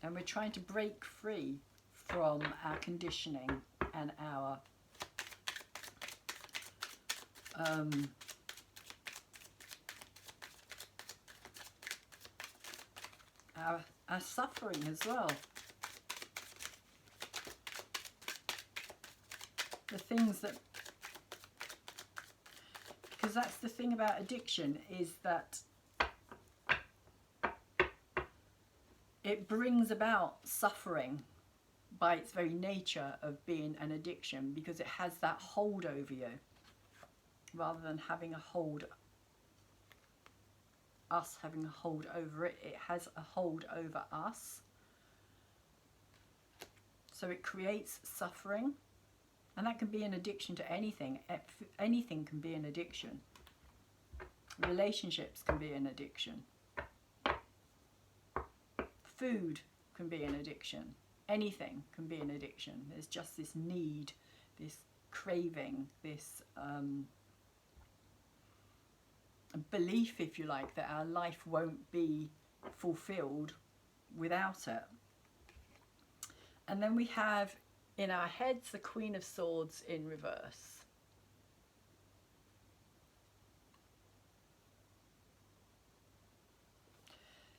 And we're trying to break free from our conditioning and our suffering as well. The things that Because that's the thing about addiction, is that it brings about suffering by its very nature of being an addiction, because it has that hold over you rather than having a hold, us having a hold over it. It has a hold over us, so it creates suffering, and that can be an addiction to anything. Anything can be an addiction. Relationships can be an addiction. Food can be an addiction. Anything can be an addiction. There's just this need, this craving, this belief, if you like, that our life won't be fulfilled without it. And then we have in our heads the Queen of Swords in reverse.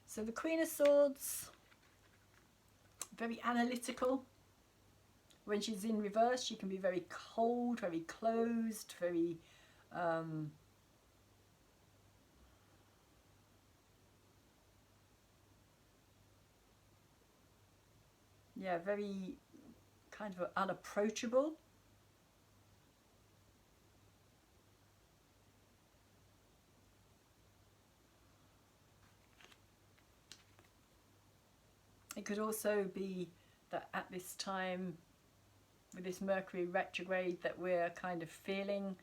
So the Queen of Swords, very analytical. When she's in reverse, she can be very cold, very closed, very yeah, very kind of unapproachable. It could also be that at this time, with this Mercury retrograde, that we're kind of feeling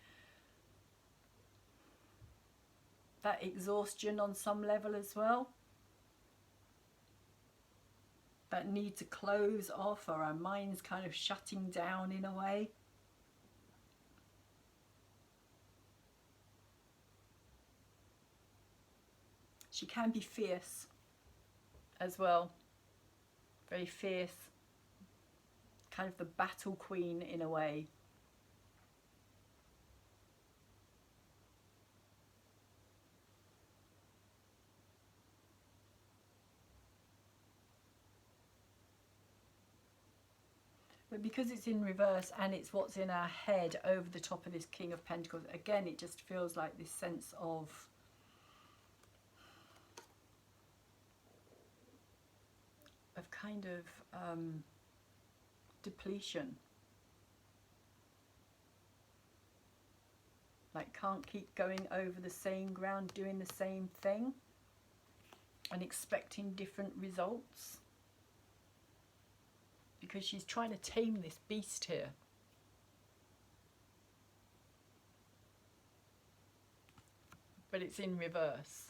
that exhaustion on some level as well. That need to close off, or our mind's kind of shutting down in a way. She can be fierce as well. Very fierce. Kind of the battle queen in a way. But because it's in reverse and it's what's in our head over the top of this King of Pentacles, again, it just feels like this sense of kind of depletion. Like can't keep going over the same ground, doing the same thing and expecting different results. Because she's trying to tame this beast here. But it's in reverse.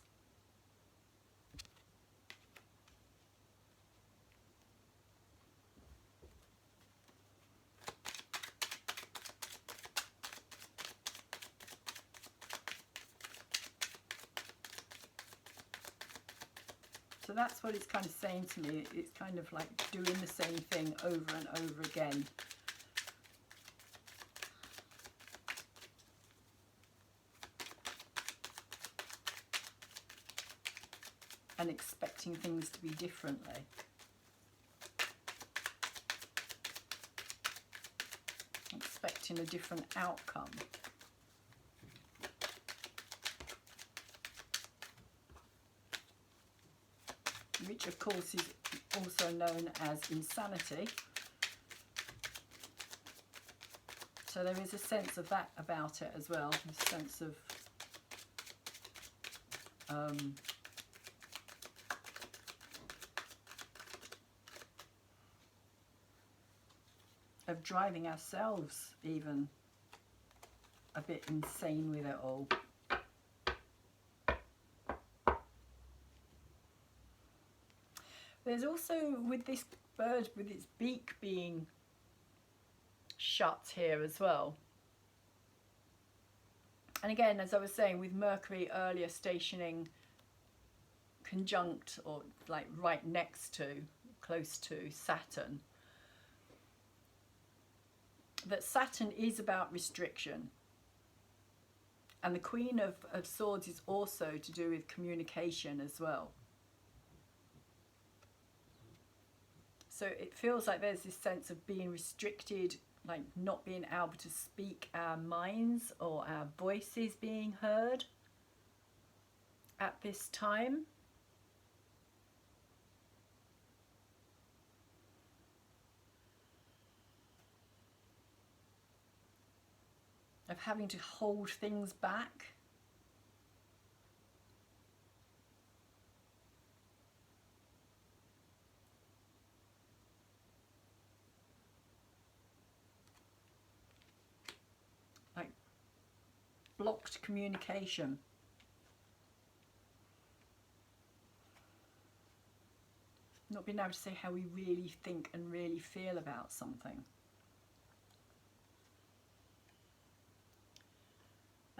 So that's what it's kind of saying to me. It's kind of like doing the same thing over and over again. And expecting things to be differently. Expecting a different outcome. Which of course is also known as insanity. So there is a sense of that about it as well, a sense of driving ourselves even a bit insane with it all. There's also, with this bird, with its beak being shut here as well. And again, as I was saying, with Mercury earlier stationing conjunct, or like right next to, close to Saturn, that Saturn is about restriction. And the Queen of Swords is also to do with communication as well. So it feels like there's this sense of being restricted, like not being able to speak our minds or our voices being heard at this time. Of having to hold things back. Like blocked communication. Not being able to say how we really think and really feel about something.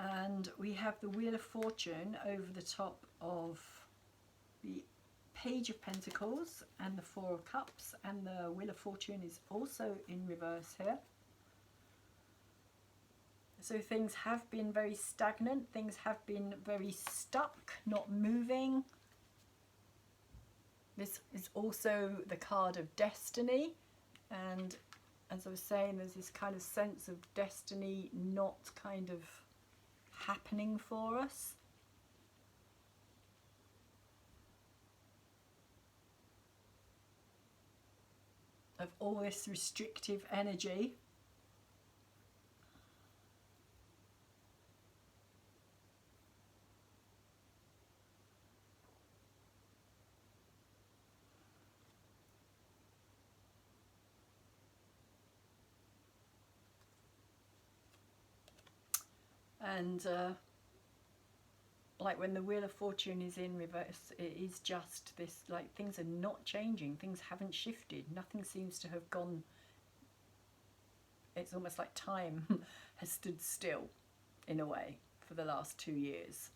And we have the Wheel of Fortune over the top of the Page of Pentacles and the Four of Cups, and the Wheel of Fortune is also in reverse here. So things have been very stagnant, things have been very stuck, not moving. This is also the card of destiny, and as I was saying, there's this kind of sense of destiny not kind of happening for us. Of all this restrictive energy. And like when the Wheel of Fortune is in reverse, it is just this, like things are not changing, things haven't shifted, nothing seems to have gone, it's almost like time has stood still in a way for the last 2 years.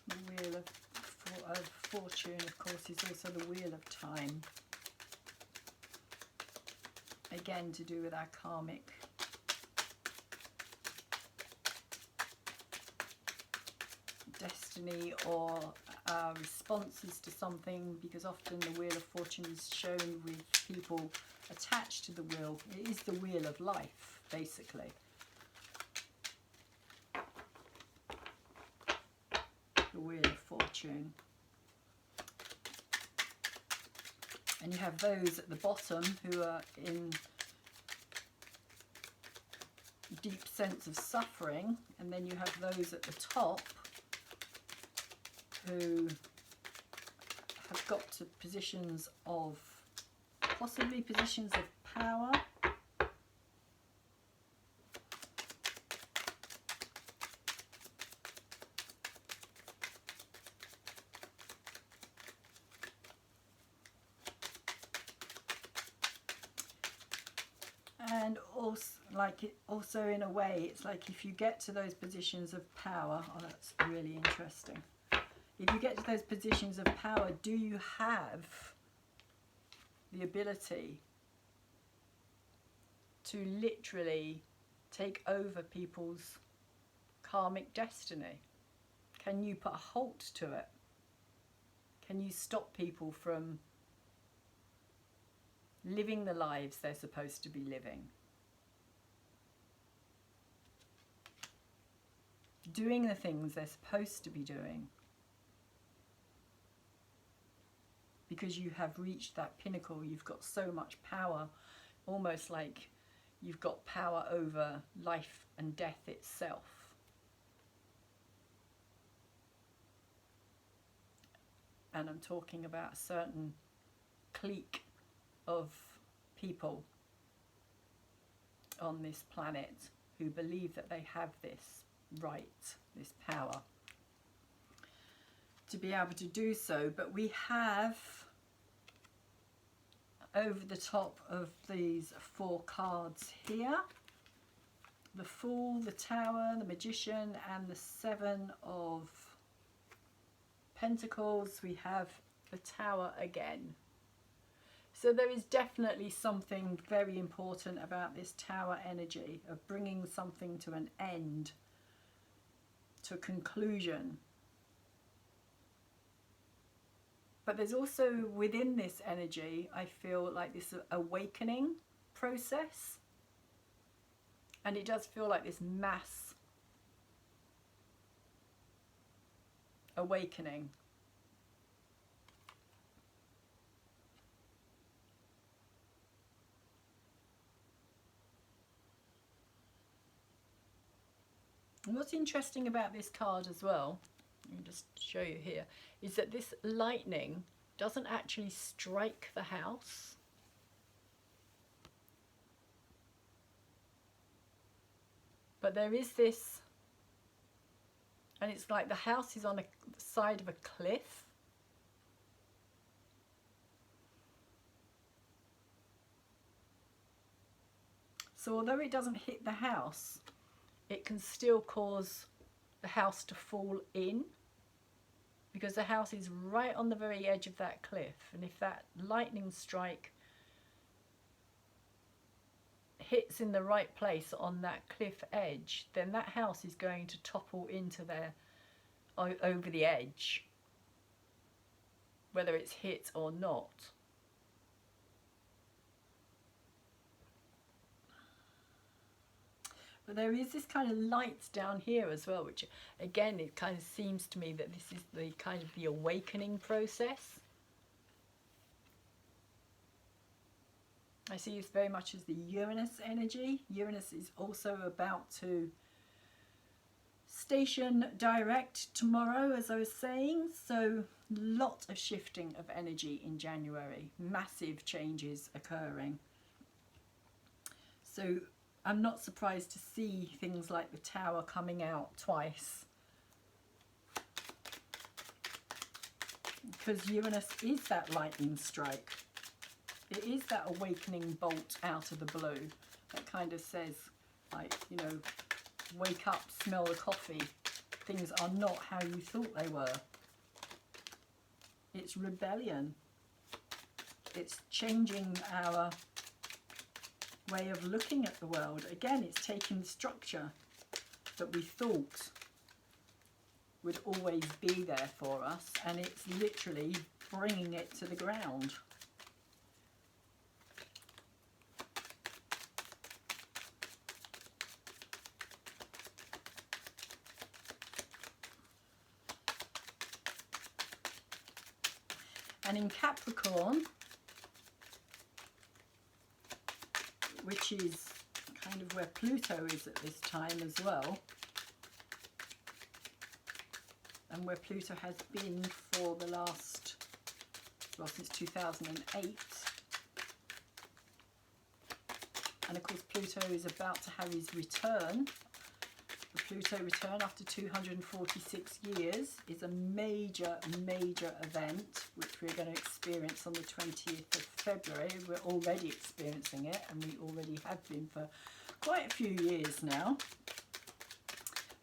The Wheel of Fortune, of course, is also the Wheel of Time. Again, to do with our karmic destiny or our responses to something, because often the Wheel of Fortune is shown with people attached to the wheel. It is the wheel of life, basically. The Wheel of Fortune. And you have those at the bottom who are in deep sense of suffering, and then you have those at the top who have got to positions of, possibly positions of power. And also in a way, it's like if you get to those positions of power, oh, that's really interesting. If you get to those positions of power, do you have the ability to literally take over people's karmic destiny? Can you put a halt to it? Can you stop people from living the lives they're supposed to be living? Doing the things they're supposed to be doing? Because you have reached that pinnacle, you've got so much power, almost like you've got power over life and death itself. And I'm talking about a certain clique of people on this planet who believe that they have this right, this power to be able to do so. But we have over the top of these 4 cards here. The Fool, the Tower, the Magician, and the 7 of Pentacles. We have the Tower again. So there is definitely something very important about this Tower energy of bringing something to an end, to a conclusion. But there's also within this energy, I feel like this awakening process. And it does feel like this mass awakening. And what's interesting about this card as well, let me just show you here, is that this lightning doesn't actually strike the house. But there is this, and it's like the house is on the side of a cliff. So although it doesn't hit the house, it can still cause the house to fall in, because the house is right on the very edge of that cliff. And if that lightning strike hits in the right place on that cliff edge, then that house is going to topple into there over the edge, whether it's hit or not. But there is this kind of light down here as well, which again, it kind of seems to me that this is the kind of the awakening process. I see this very much as the Uranus energy. Uranus is also about to station direct tomorrow, as I was saying. So lot of shifting of energy in January. Massive changes occurring. So I'm not surprised to see things like the Tower coming out twice. Because Uranus is that lightning strike. It is that awakening bolt out of the blue that kind of says, like, you know, wake up, smell the coffee. Things are not how you thought they were. It's rebellion. It's changing our way of looking at the world. Again, it's taking the structure that we thought would always be there for us, and it's literally bringing it to the ground. And in Capricorn, which is kind of where Pluto is at this time as well, and where Pluto has been for the last, well, since 2008. And of course Pluto is about to have his return. The Pluto return after 246 years is a major event, which we're going to experience on the 20th of February. We're already experiencing it, and we already have been for quite a few years now,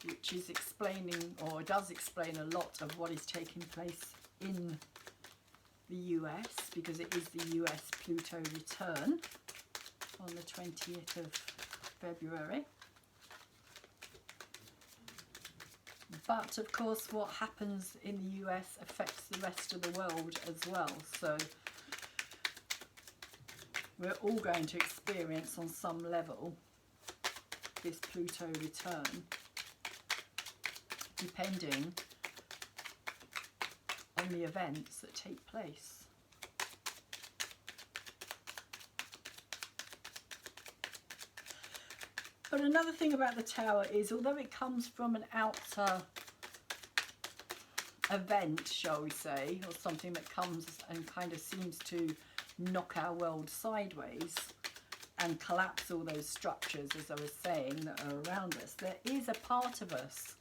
which is explaining, or does explain a lot of what is taking place in the US, because it is the US Pluto return on the 20th of February. But of course what happens in the US affects the rest of the world as well, so we're all going to experience on some level this Pluto return, depending on the events that take place. But another thing about the Tower is, although it comes from an outer event, shall we say, or something that comes and kind of seems to knock our world sideways and collapse all those structures, as I was saying, that are around us, there is a part of us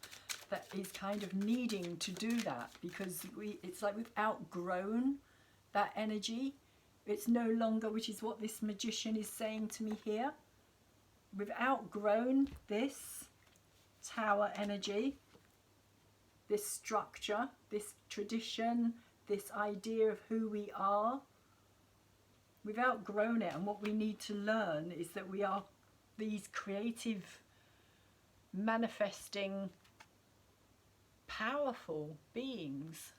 that is kind of needing to do that, because it's like we've outgrown that energy, It's no longer, which is what this magician is saying to me here. We've outgrown this tower energy, this structure, this tradition, this idea of who we are. We've outgrown it, and what we need to learn is that we are these creative, manifesting, powerful beings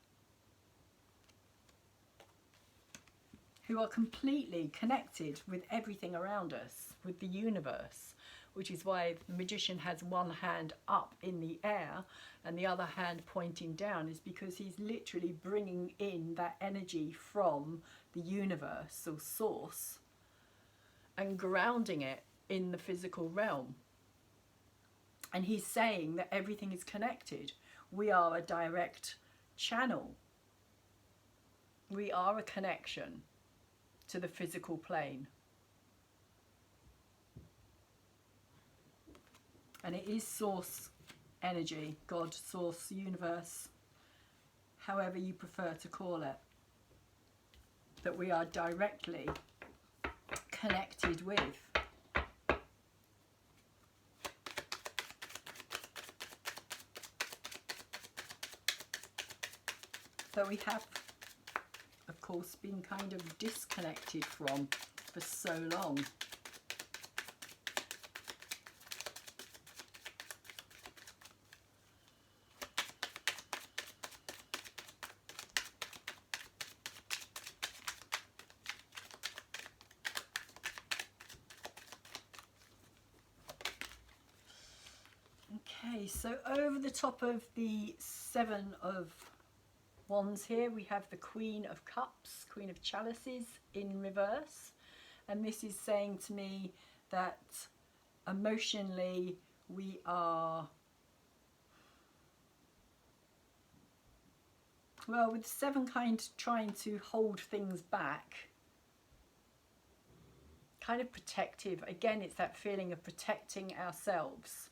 who are completely connected with everything around us, with the universe, which is why the magician has one hand up in the air and the other hand pointing down, is because he's literally bringing in that energy from the universe or source and grounding it in the physical realm. And he's saying that everything is connected. We are a direct channel. We are a connection to the physical plane. And it is source energy, God, source, universe, however you prefer to call it, that we are directly connected with. That we have, of course, been kind of disconnected from for so long. Okay, so over the top of the Seven of Wands here, we have the Queen of Cups, Queen of Chalices in reverse. And this is saying to me that emotionally we are, well, with the Seven kind trying to hold things back, kind of protective. Again, it's that feeling of protecting ourselves.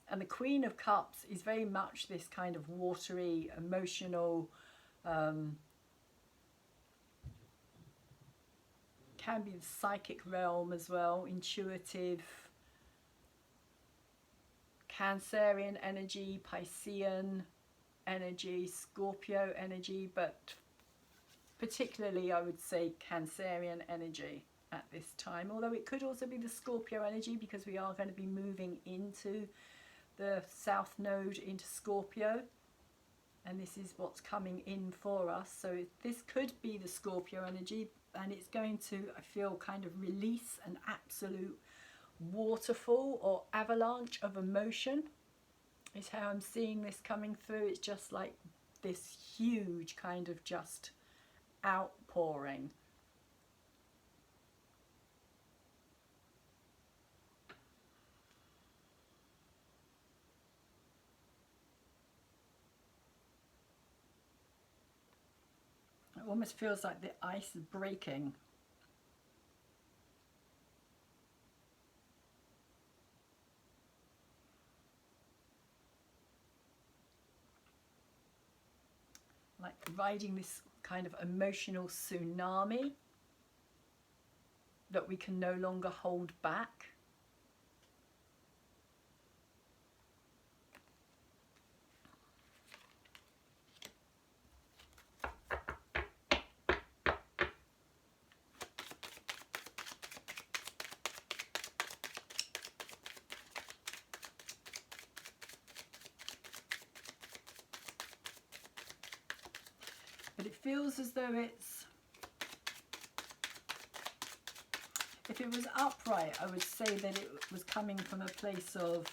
And the Queen of Cups is very much this kind of watery, emotional, can be the psychic realm as well, intuitive, Cancerian energy, Piscean energy, Scorpio energy, but particularly I would say Cancerian energy at this time. Although it could also be the Scorpio energy, because we are going to be moving into the South Node into Scorpio, and this is what's coming in for us. So this could be the Scorpio energy, and it's going to, I feel, kind of release an absolute waterfall or avalanche of emotion is how I'm seeing this coming through. It's just like this huge kind of just outpouring. It almost feels like the ice is breaking. Like riding this kind of emotional tsunami that we can no longer hold back. But it feels as though it's, if it was upright, I would say that it was coming from a place of,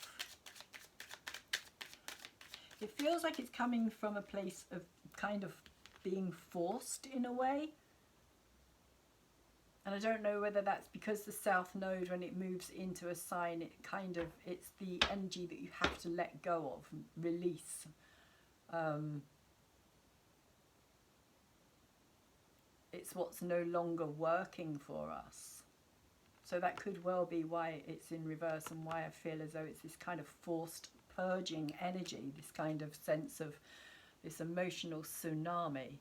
it feels like it's coming from a place of kind of being forced in a way. And I don't know whether that's because the South Node, when it moves into a sign, it kind of, it's the energy that you have to let go of, release. It's what's no longer working for us. So that could well be why it's in reverse, and why I feel as though it's this kind of forced purging energy, this kind of sense of this emotional tsunami.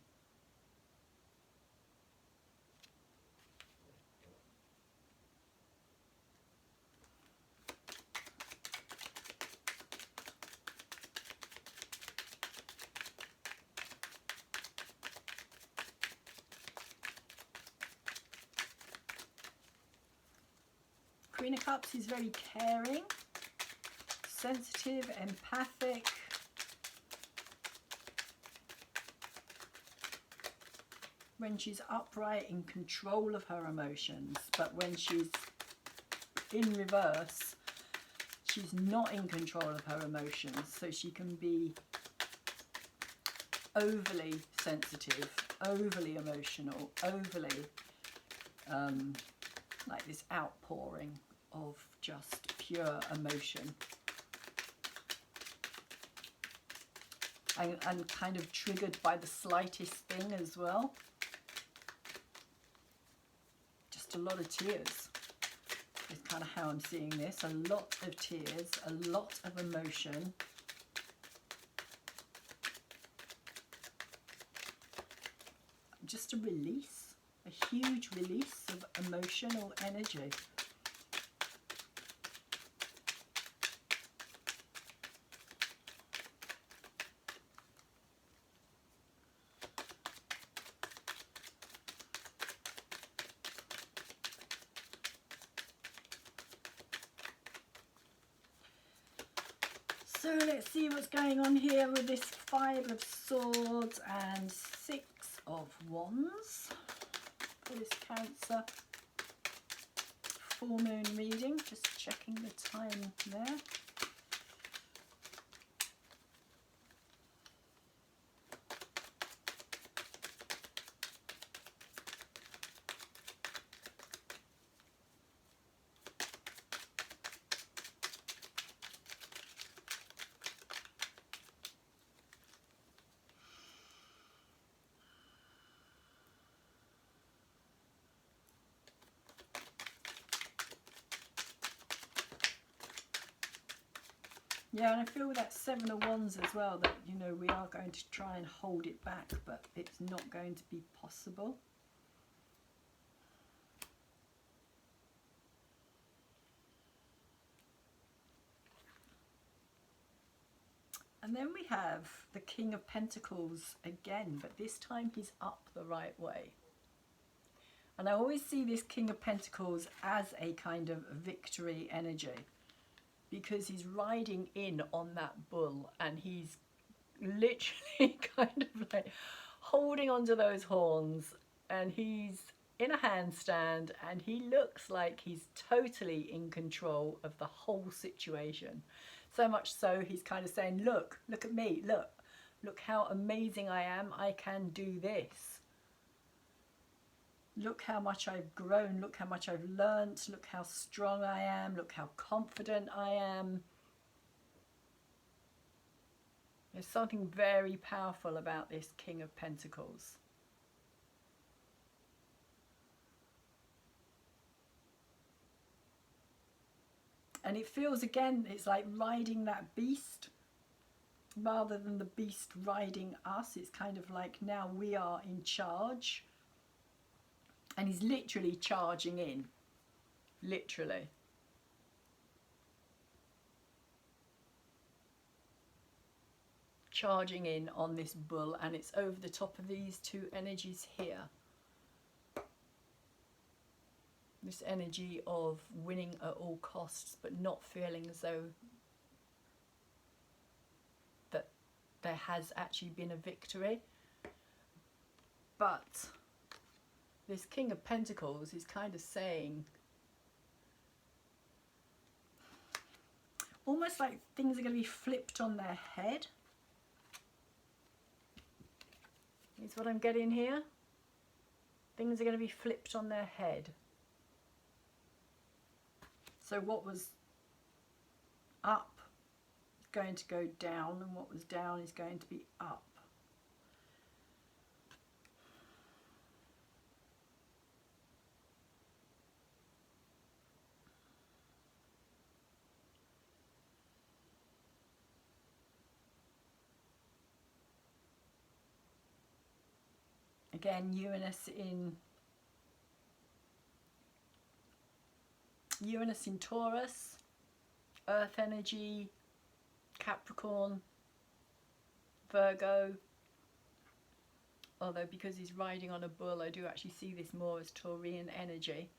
Queen of Cups is very caring, sensitive, empathic. When she's upright, in control of her emotions, but when she's in reverse, she's not in control of her emotions, so she can be overly sensitive, overly emotional, overly like this outpouring of just pure emotion, and kind of triggered by the slightest thing as well. Just a lot of tears is kind of how I'm seeing this. A lot of tears, a lot of emotion. Just a release, a huge release of emotional energy. So let's see what's going on here with this 5 of Swords and 6 of Wands for this Cancer full moon reading. Just checking the time there. Yeah, and I feel with that 7 of Wands as well that, you know, we are going to try and hold it back, but it's not going to be possible. And then we have the King of Pentacles again, but this time he's up the right way. And I always see this King of Pentacles as a kind of victory energy, because he's riding in on that bull and he's literally kind of like holding onto those horns, and he's in a handstand and he looks like he's totally in control of the whole situation. So much so he's kind of saying, look at me, look how amazing I am, I can do this. Look how much I've grown, look how much I've learnt, look how strong I am, look how confident I am. There's something very powerful about this King of Pentacles. And it feels, again, it's like riding that beast rather than the beast riding us. It's kind of like now we are in charge. And he's literally charging in. Literally. Charging in on this bull, and it's over the top of these two energies here. This energy of winning at all costs, but not feeling as though that there has actually been a victory. But this King of Pentacles is kind of saying, almost like things are going to be flipped on their head. Is what I'm getting here. Things are going to be flipped on their head. So what was up is going to go down, and what was down is going to be up. Again, Uranus in Taurus, Earth energy, Capricorn, Virgo. Although because he's riding on a bull, I do actually see this more as Taurian energy.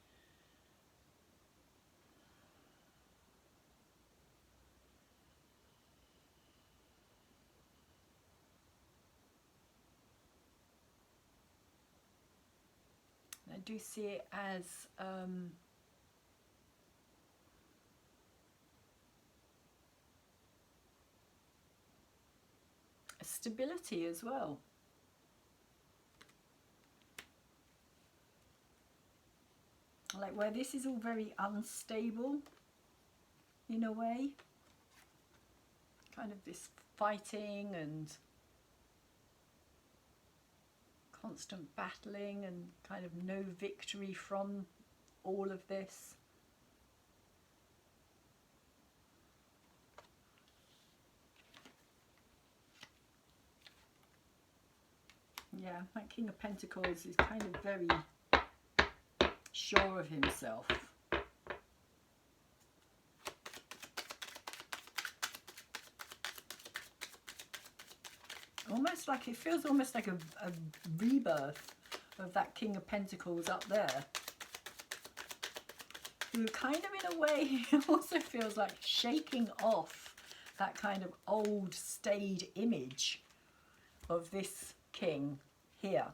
do see it as stability as well. Like where this is all very unstable in a way. Kind of this fighting and constant battling and kind of no victory from all of this. Yeah, that King of Pentacles is kind of very sure of himself. Almost like, it feels almost like a rebirth of that King of Pentacles up there. Who kind of in a way also feels like shaking off that kind of old staid image of this king here.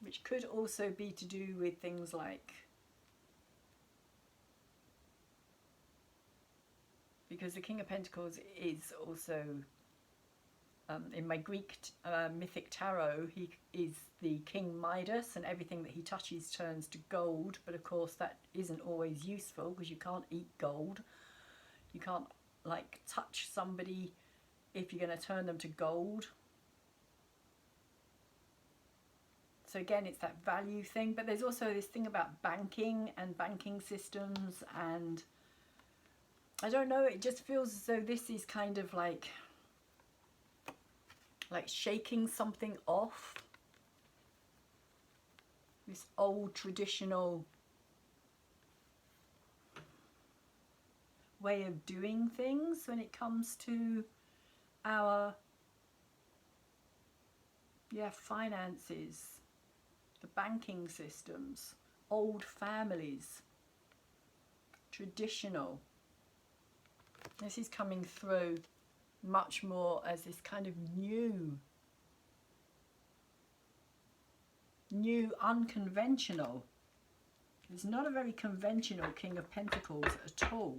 Which could also be to do with things like, because the King of Pentacles is also, in my Greek mythic tarot, he is the King Midas, and everything that he touches turns to gold. But of course that isn't always useful, because you can't eat gold. You can't like touch somebody if you're going to turn them to gold. So again, it's that value thing. But there's also this thing about banking and banking systems, and I don't know, it just feels as though this is kind of like shaking something off. This old traditional way of doing things when it comes to our finances, the banking systems, old families, traditional. This is coming through much more as this kind of new, unconventional. It's not a very conventional King of Pentacles at all.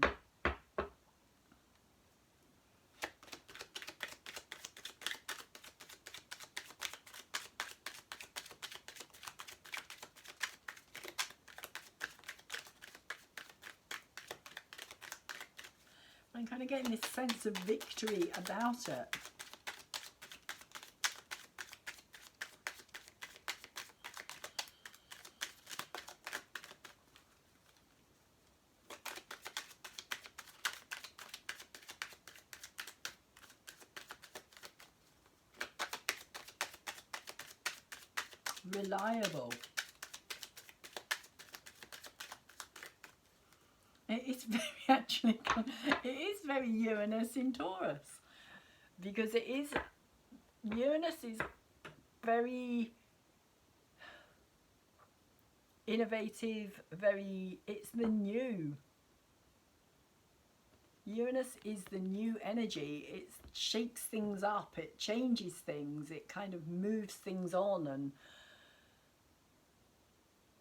I'm kind of getting this sense of victory about it. Reliable. It's very actually, it is very Uranus in Taurus, because it is, Uranus is very innovative, it's the new. Uranus is the new energy. It shakes things up, it changes things, it kind of moves things on, and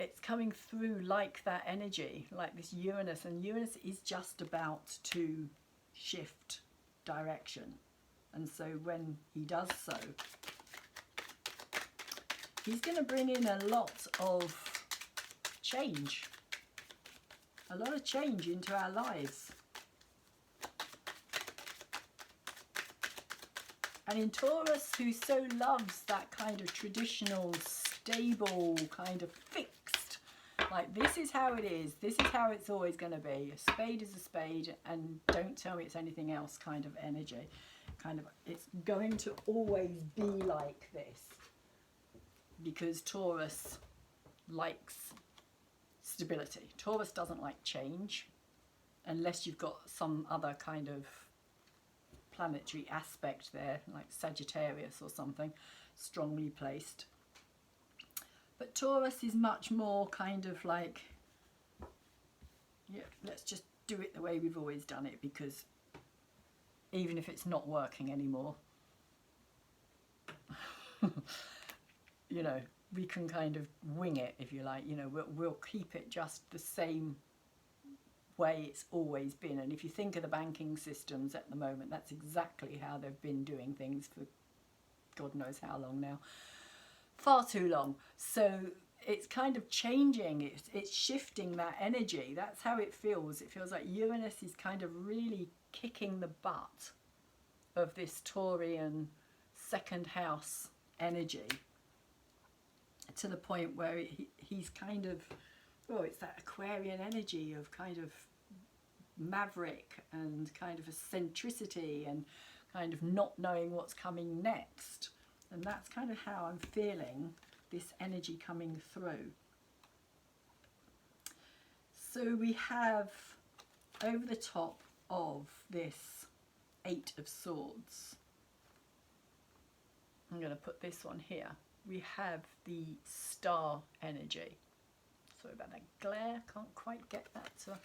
it's coming through like that energy, like this Uranus. And Uranus is just about to shift direction. And so when he does so, he's going to bring in a lot of change. A lot of change into our lives. And in Taurus, who so loves that kind of traditional, stable, kind of fixed, like this is how it is, this is how it's always going to be, a spade is a spade, and don't tell me it's anything else kind of energy. Kind of, it's going to always be like this, because Taurus likes stability. Taurus doesn't like change, unless you've got some other kind of planetary aspect there, like Sagittarius or something, strongly placed. But Taurus is much more kind of like, yeah, let's just do it the way we've always done it, because even if it's not working anymore, you know, we can kind of wing it, if you like. You know, we'll keep it just the same way it's always been. And if you think of the banking systems at the moment, that's exactly how they've been doing things for God knows how long now. Far too long. So it's kind of changing, it's shifting that energy. That's how it feels. It feels like Uranus is kind of really kicking the butt of this Taurian second house energy, to the point where he's kind of, oh, it's that Aquarian energy of kind of maverick and kind of eccentricity and kind of not knowing what's coming next. And that's kind of how I'm feeling this energy coming through. So we have over the top of this Eight of Swords, I'm going to put this one here, we have the star energy. Sorry about that glare, can't quite get that to...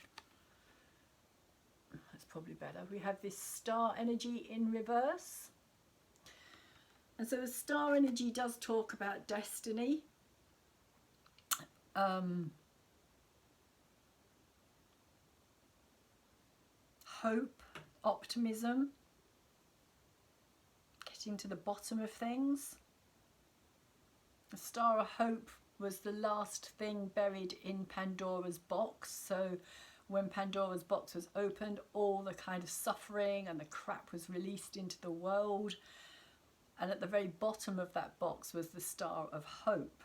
That's probably better. We have this star energy in reverse. And so the star energy does talk about destiny. Hope, optimism, getting to the bottom of things. The Star of Hope was the last thing buried in Pandora's box. So when Pandora's box was opened, all the kind of suffering and the crap was released into the world. And at the very bottom of that box was the Star of Hope,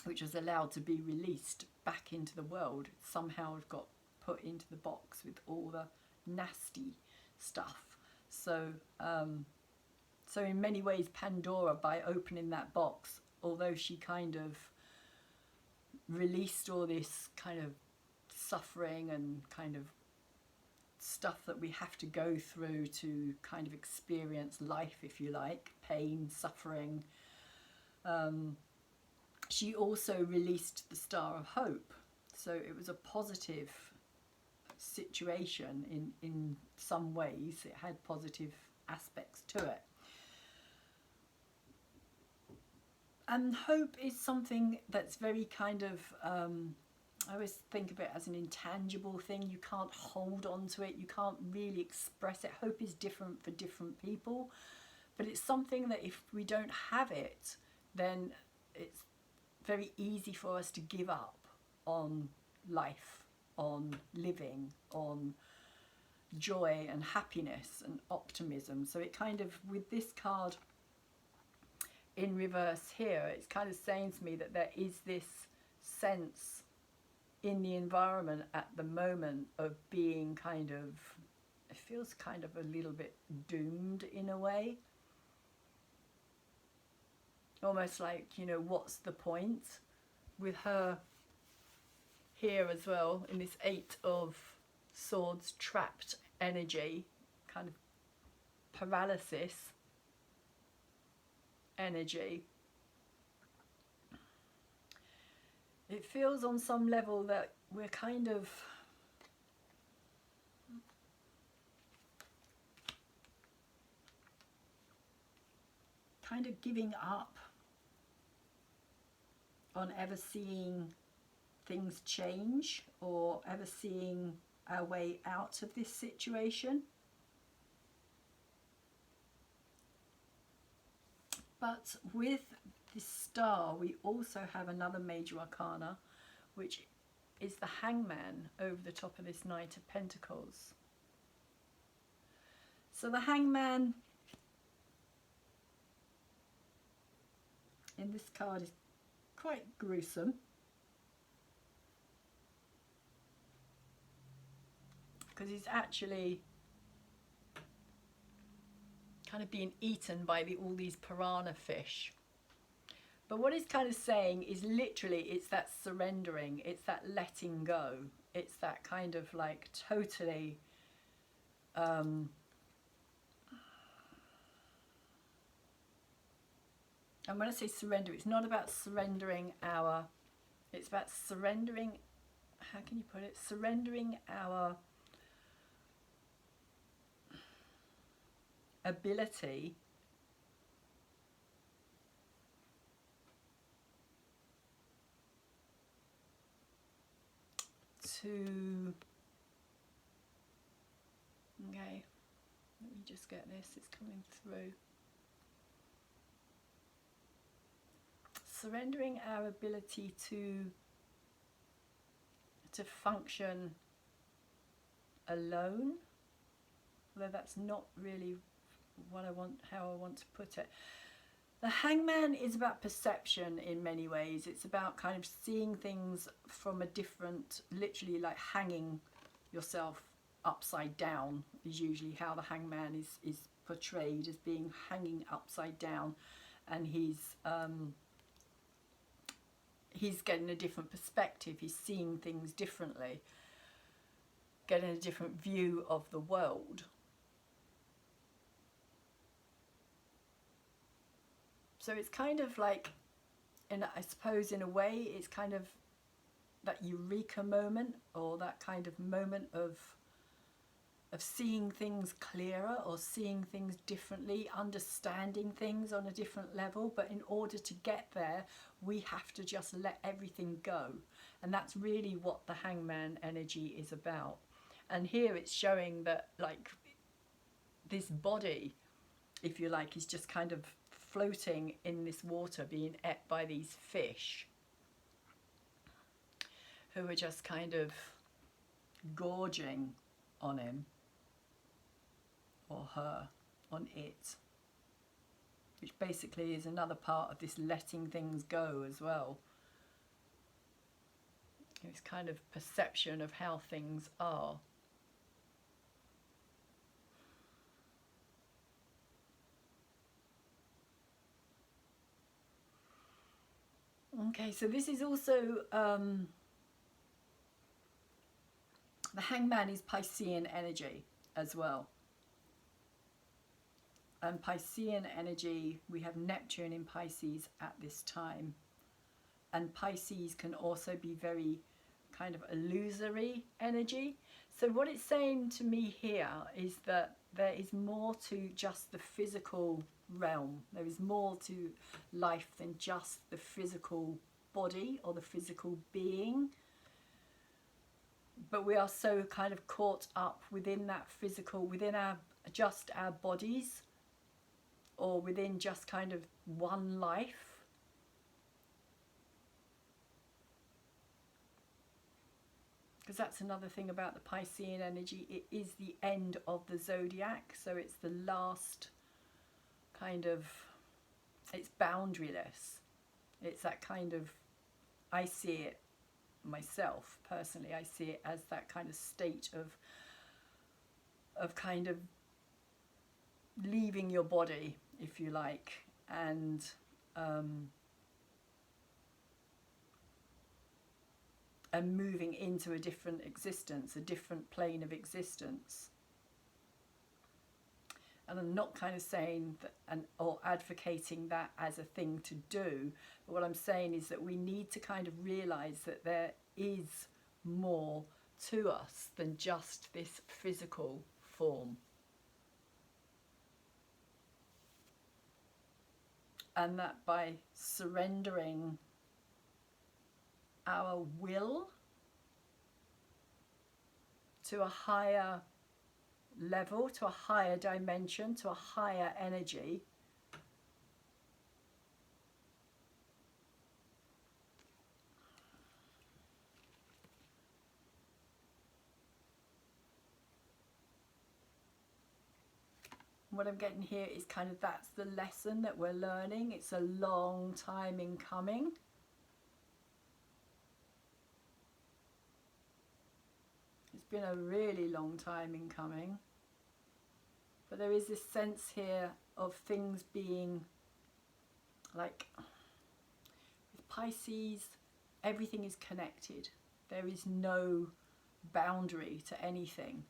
which was allowed to be released back into the world. It somehow got put into the box with all the nasty stuff. So, so in many ways, Pandora, by opening that box, although she kind of released all this kind of suffering and kind of stuff that we have to go through to kind of experience life, if you like, pain, suffering, she also released the Star of Hope. So it was a positive situation in some ways. It had positive aspects to it. And hope is something that's very kind of, I always think of it as an intangible thing. You can't hold on to it. You can't really express it. Hope is different for different people. But it's something that if we don't have it, then it's very easy for us to give up on life, on living, on joy and happiness and optimism. So it kind of, with this card in reverse here, it's kind of saying to me that there is this sense in the environment at the moment of being kind of, it feels kind of a little bit doomed in a way. Almost like, you know, what's the point? With her here as well, in this Eight of Swords trapped energy, kind of paralysis energy. It feels on some level that we're kind of giving up on ever seeing things change or ever seeing our way out of this situation. But with this star, we also have another major arcana, which is the Hangman over the top of this Knight of Pentacles. So the Hangman in this card is quite gruesome. Because he's actually kind of being eaten by all these piranha fish. But what he's kind of saying is literally it's that surrendering, it's that letting go, it's that kind of like totally and when I say surrender, it's not about surrendering our, it's about surrendering, how can you put it, surrendering our ability to, okay, let me just get this, it's coming through. Surrendering our ability to function alone, although that's not really what I want, how I want to put it. The Hangman is about perception in many ways. It's about kind of seeing things from a different, literally like hanging yourself upside down is usually how the Hangman is portrayed, as being hanging upside down, and he's getting a different perspective, he's seeing things differently, getting a different view of the world. So it's kind of like, I suppose in a way, it's kind of that eureka moment, or that kind of moment of seeing things clearer, or seeing things differently, understanding things on a different level. But in order to get there, we have to just let everything go. And that's really what the Hangman energy is about. And here it's showing that, like, this body, if you like, is just kind of floating in this water, being ate by these fish who are just kind of gorging on him or her, on it, which basically is another part of this letting things go as well. This kind of perception of how things are. Okay, so this is also, the Hangman is Piscean energy as well. And Piscean energy, we have Neptune in Pisces at this time. And Pisces can also be very kind of illusory energy. So what it's saying to me here is that there is more to just the physical realm. There is more to life than just the physical body or the physical being. But we are so kind of caught up within that physical, within our bodies, or within just kind of one life. Because that's another thing about the Piscean energy. It is the end of the zodiac, so it's the last kind of, it's boundaryless. It's that kind of, I see it myself personally, I see it as that kind of state of kind of leaving your body, if you like, and moving into a different existence, a different plane of existence. And I'm not kind of saying that, or advocating that as a thing to do, but what I'm saying is that we need to kind of realize that there is more to us than just this physical form. And that by surrendering our will to a higher level, to a higher dimension, to a higher energy, what I'm getting here is kind of, that's the lesson that we're learning. It's a long time in coming. It's been a really long time in coming. But there is this sense here of things being like, with Pisces, everything is connected. There is no boundary to anything.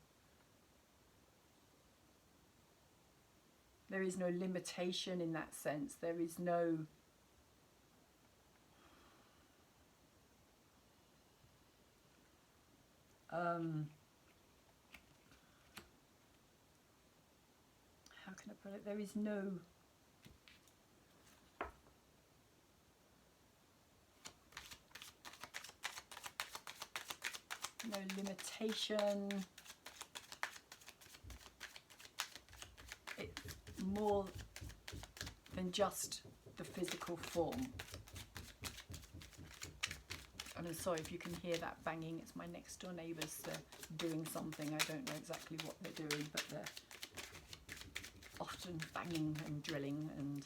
There is no limitation in that sense. There is no how can I put it? There is no no limitation. It's more than just the physical form. And I'm sorry if you can hear that banging. It's my next door neighbours doing something. I don't know exactly what they're doing, but they're often banging and drilling and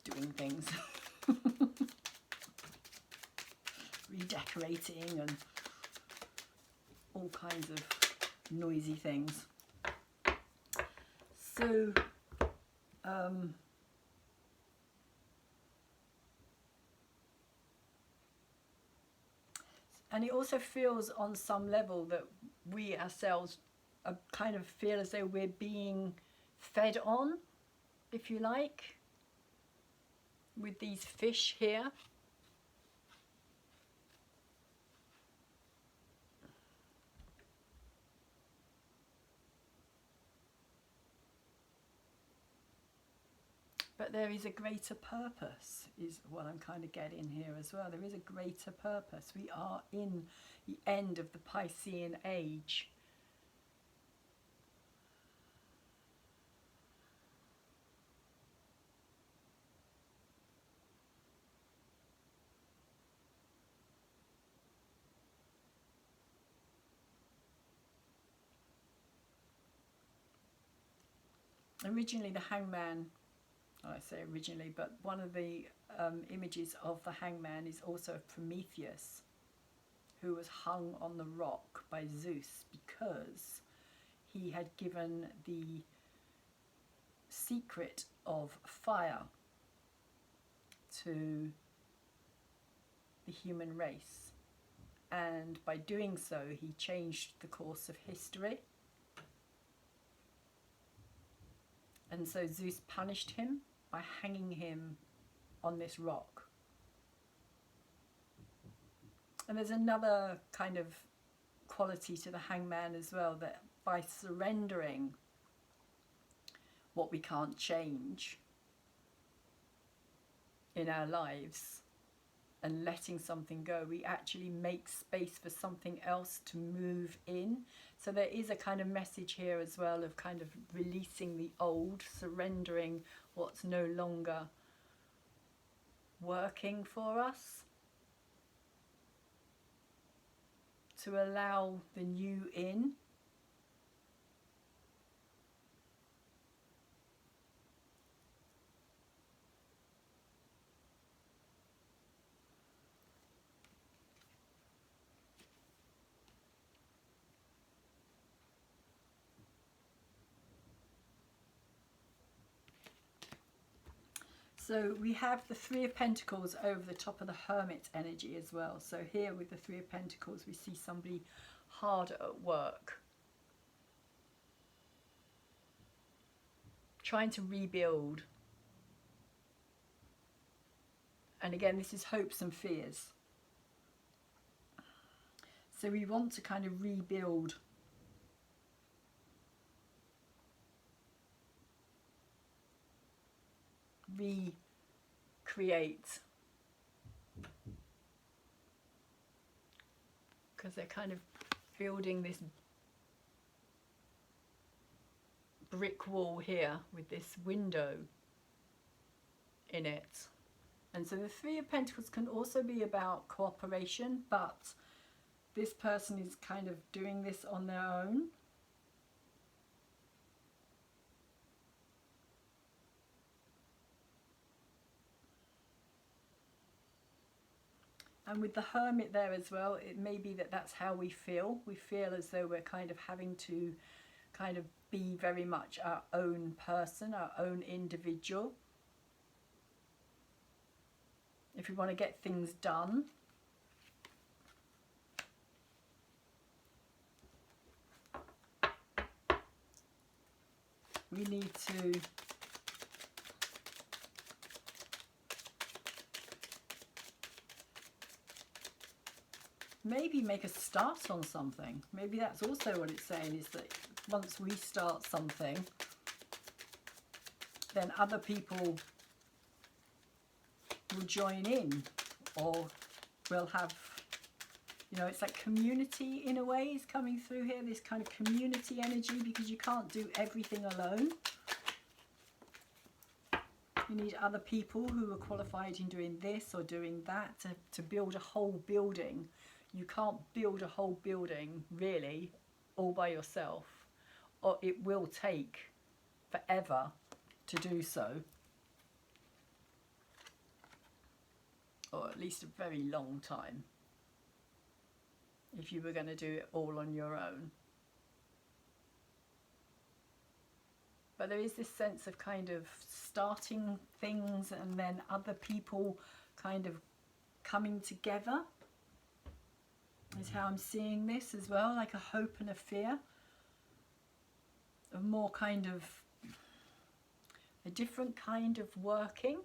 doing things. Redecorating and all kinds of noisy things. So and it also feels on some level that we ourselves kind of feel as though we're being fed on, if you like, with these fish here. But there is a greater purpose, is what I'm kind of getting here as well. There is a greater purpose. We are in the end of the Piscean age. Originally the Hangman, I say originally, but one of the images of the Hangman is also of Prometheus, who was hung on the rock by Zeus because he had given the secret of fire to the human race, and by doing so he changed the course of history. And so Zeus punished him by hanging him on this rock. And there's another kind of quality to the Hangman as well, that by surrendering what we can't change in our lives and letting something go, we actually make space for something else to move in. So there is a kind of message here as well of kind of releasing the old, surrendering what's no longer working for us, to allow the new in. So we have the Three of Pentacles over the top of the Hermit energy as well. So here with the Three of Pentacles, we see somebody hard at work, trying to rebuild. And again, this is hopes and fears. So we want to kind of rebuild recreate, because they're kind of building this brick wall here with this window in it. And so the Three of Pentacles can also be about cooperation, but this person is kind of doing this on their own. And with the Hermit there as well, it may be that that's how we feel. We feel as though we're kind of having to kind of be very much our own person, our own individual. If we want to get things done. We need to maybe make a start on something. Maybe that's also what it's saying, is that once we start something, then other people will join in, or will have You know, it's like community in a way is coming through here, this kind of community energy, because you can't do everything alone. You need other people who are qualified in doing this or doing that to build a whole building. You can't build a whole building, really, all by yourself, or it will take forever to do so. Or at least a very long time, if you were going to do it all on your own. But there is this sense of kind of starting things and then other people kind of coming together is how I'm seeing this as well, like a hope and a fear of more kind of a different kind of working,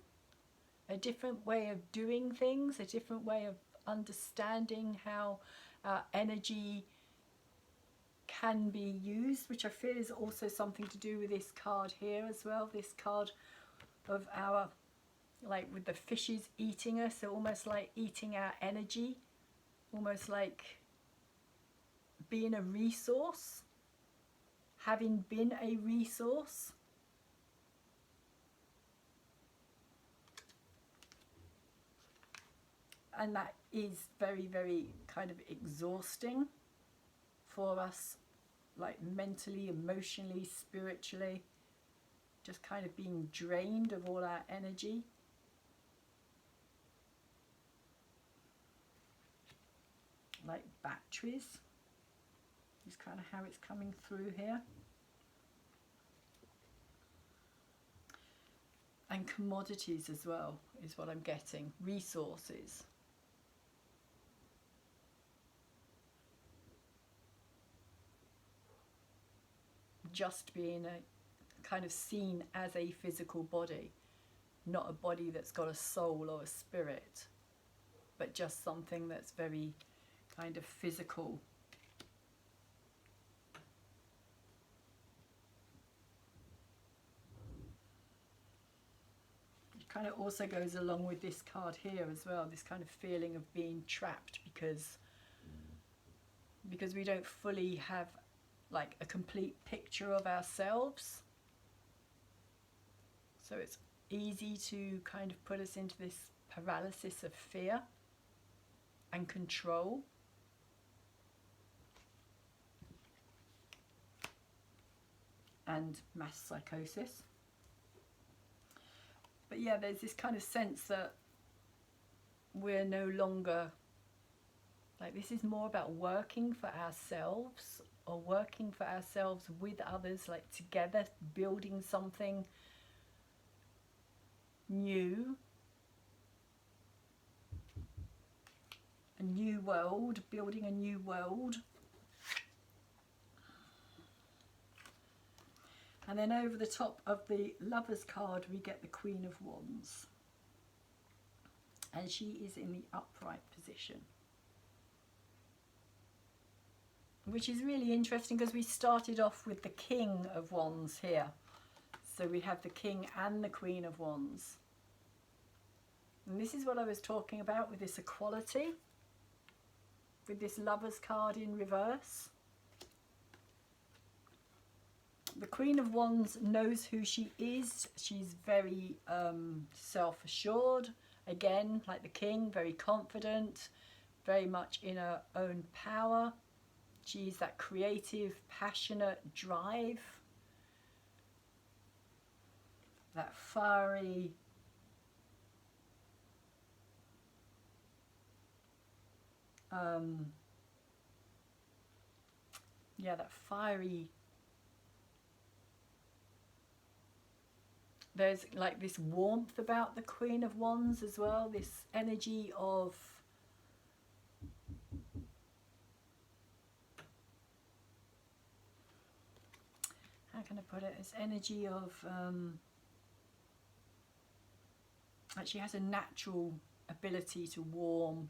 a different way of doing things, a different way of understanding how our energy can be used, which I feel is also something to do with this card here as well, this card of our, like with the fishes eating us, so almost like eating our energy, almost like being a resource, having been a resource. And that is very, very kind of exhausting for us, like mentally, emotionally, spiritually, just kind of being drained of all our energy. Like batteries is kind of how it's coming through here. And commodities as well is what I'm getting, resources. Just being a kind of seen as a physical body, not a body that's got a soul or a spirit, but just something that's very kind of physical. It kind of also goes along with this card here as well, this kind of feeling of being trapped because we don't fully have like a complete picture of ourselves. So it's easy to kind of put us into this paralysis of fear and control. And mass psychosis. But yeah, there's this kind of sense that we're no longer, like this is more about working for ourselves, or working for ourselves with others, like together, building something new, a new world, building a new world. And then over the top of the Lovers card we get the Queen of Wands, and she is in the upright position, which is really interesting because we started off with the King of Wands here. So we have the King and the Queen of Wands. And this is what I was talking about with this equality, with this Lovers card in reverse. The Queen of Wands knows who she is. She's very self-assured. Again, like the King, very confident, very much in her own power. She's that creative, passionate drive, that fiery, that fiery, there's like this warmth about the Queen of Wands as well, this energy of how can I put it, this energy of like she has a natural ability to warm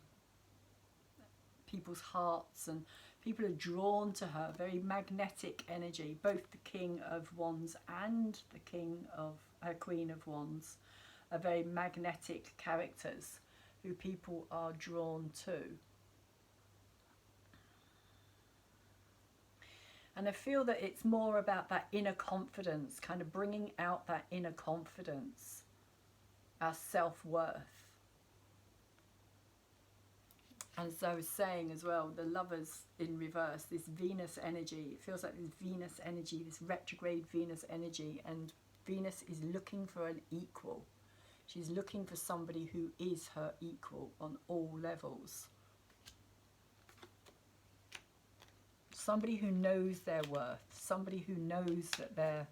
people's hearts, and people are drawn to her, very magnetic energy. Both the King of Wands and the Queen of Wands are very magnetic characters who people are drawn to. And I feel that it's more about that inner confidence, kind of bringing out that inner confidence, our self-worth. And as I was saying as well, the Lovers in reverse, this Venus energy, it feels like this Venus energy, this retrograde Venus energy, and Venus is looking for an equal. She's looking for somebody who is her equal on all levels. Somebody who knows their worth, somebody who knows that they're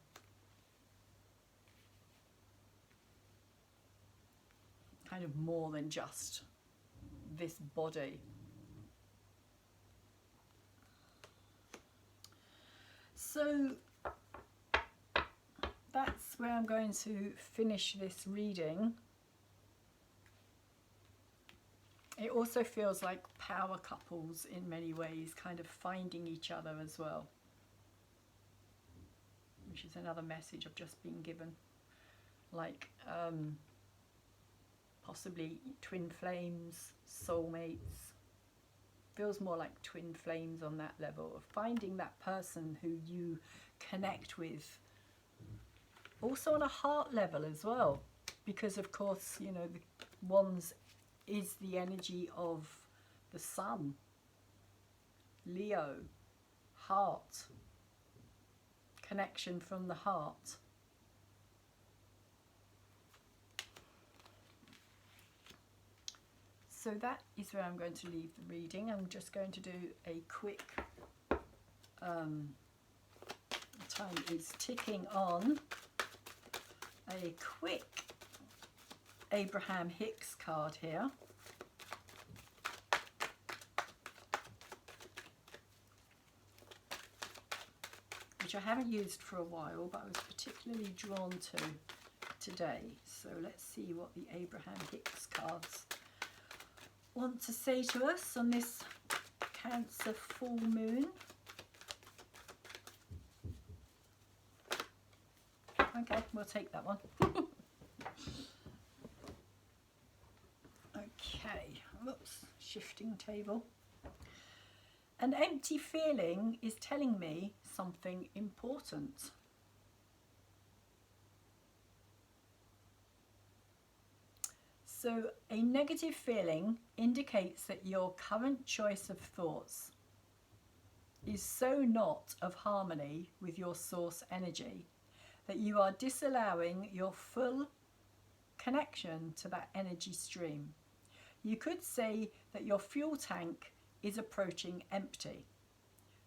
kind of more than just this body. So that's where I'm going to finish this reading. It also feels like power couples in many ways, kind of finding each other as well, which is another message I've just been given. Like possibly twin flames, soulmates. Feels more like twin flames on that level of finding that person who you connect with. Also on a heart level as well, because of course, you know, the Wands is the energy of the sun, Leo, heart, connection from the heart. So that is where I'm going to leave the reading. I'm just going to do a quick, time is ticking on, a quick Abraham Hicks card here. Which I haven't used for a while, but I was particularly drawn to today. So let's see what the Abraham Hicks cards want to say to us on this Cancer full moon. Okay, we'll take that one. Okay, whoops, shifting table. An empty feeling is telling me something important. So a negative feeling indicates that your current choice of thoughts is so not of harmony with your source energy that you are disallowing your full connection to that energy stream. You could say that your fuel tank is approaching empty.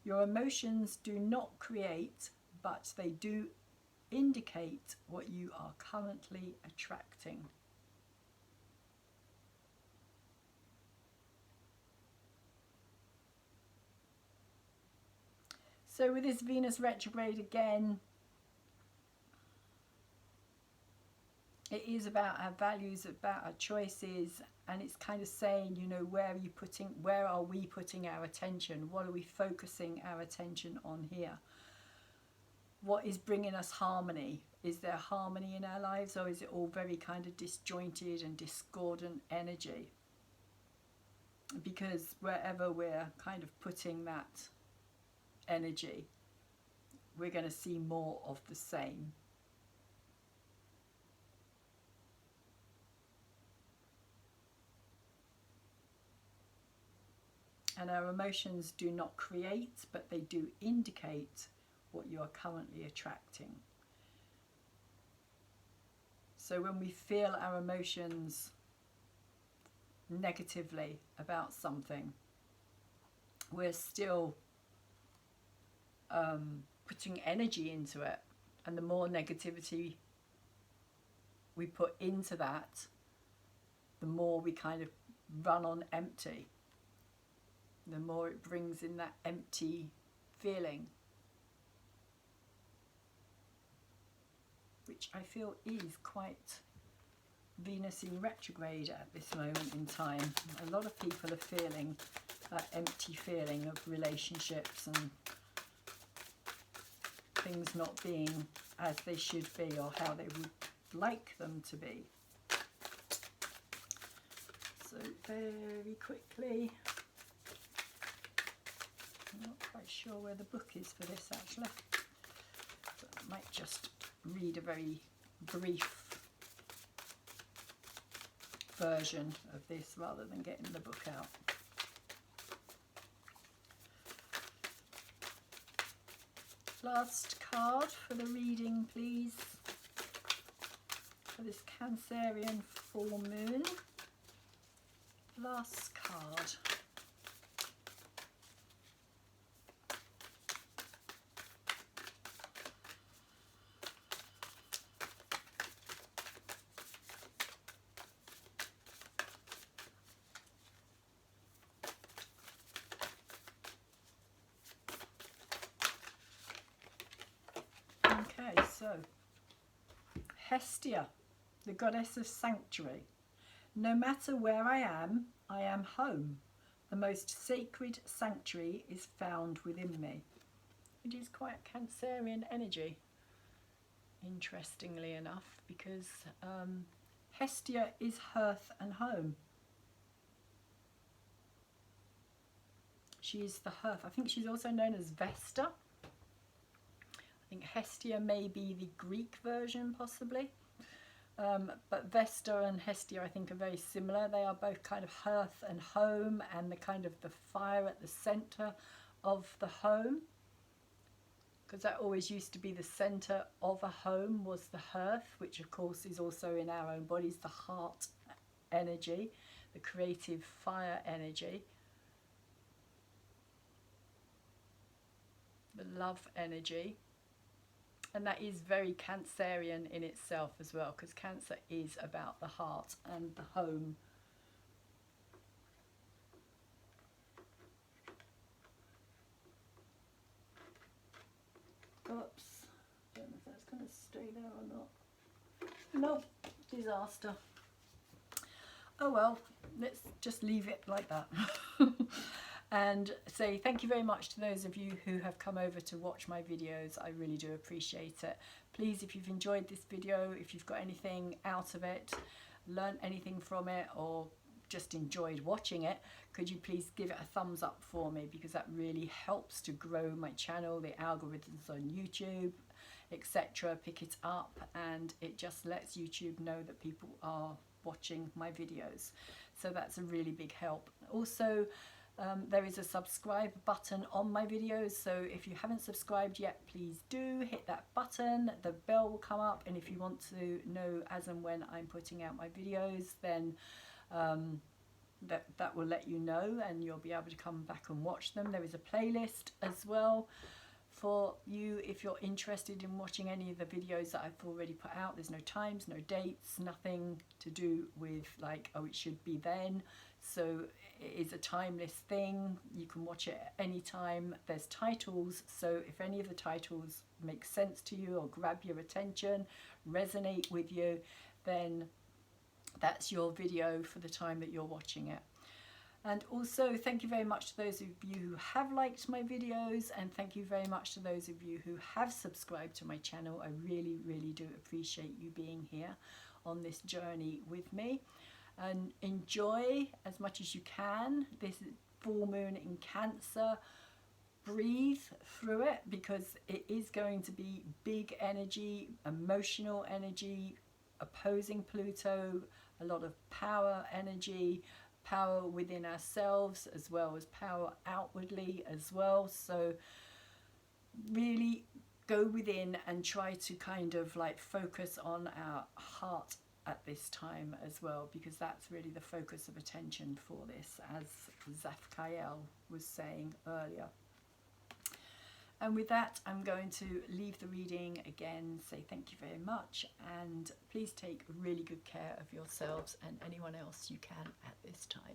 Your emotions do not create, but they do indicate what you are currently attracting. So with this Venus retrograde again, it is about our values, about our choices, and it's kind of saying, you know, where are we putting our attention? What are we focusing our attention on here? What is bringing us harmony? Is there harmony in our lives, or is it all very kind of disjointed and discordant energy? Because wherever we're kind of putting that energy, we're going to see more of the same. And our emotions do not create, but they do indicate what you are currently attracting. So when we feel our emotions negatively about something, we're still putting energy into it. And the more negativity we put into that, the more we kind of run on empty. The more it brings in that empty feeling, which I feel is quite Venus in retrograde at this moment in time. A lot of people are feeling that empty feeling of relationships and things not being as they should be or how they would like them to be. So very quickly, not quite quite sure where the book is for this actually. So I might just read a very brief version of this rather than getting the book out. Last card for the reading, please, for this Cancerian full moon. Last card. Okay, so Hestia, the goddess of sanctuary. No matter where I am home. The most sacred sanctuary is found within me. It is quite Cancerian energy, interestingly enough, because Hestia is hearth and home. She is the hearth. I think she's also known as Vesta. I think Hestia may be the Greek version, possibly. But Vesta and Hestia, I think, are very similar. They are both kind of hearth and home, and the kind of the fire at the centre of the home. Because that always used to be the centre of a home, was the hearth, which of course is also in our own bodies, the heart energy, the creative fire energy, the love energy. And that is very Cancerian in itself as well, because Cancer is about the heart and the home. Oops, don't know if that's going to stay there or not. Nope, disaster. Oh well, let's just leave it like that. And say thank you very much to those of you who have come over to watch my videos. I really do appreciate it. Please, if you've enjoyed this video, if you've got anything out of it, learned anything from it, or just enjoyed watching it, could you please give it a thumbs up for me, because that really helps to grow my channel, the algorithms on YouTube, etc. pick it up, and it just lets YouTube know that people are watching my videos. So that's a really big help. Also, there is a subscribe button on my videos, so if you haven't subscribed yet, please do hit that button. The bell will come up, and if you want to know as and when I'm putting out my videos, then that will let you know, and you'll be able to come back and watch them. There is a playlist as well for you if you're interested in watching any of the videos that I've already put out. There's no times, no dates, nothing to do with like, oh, it should be then. So it is a timeless thing. You can watch it at any time. There's titles, so if any of the titles make sense to you or grab your attention, resonate with you, then that's your video for the time that you're watching it. And also thank you very much to those of you who have liked my videos, and thank you very much to those of you who have subscribed to my channel. I really, really do appreciate you being here on this journey with me. And enjoy as much as you can this full moon in Cancer. Breathe through it, because it is going to be big energy, emotional energy, opposing Pluto, a lot of power energy, power within ourselves as well as power outwardly as well. So really go within and try to kind of like focus on our heart at this time as well, because that's really the focus of attention for this, as Zaphkael was saying earlier. And with that, I'm going to leave the reading again, say thank you very much, and please take really good care of yourselves and anyone else you can at this time.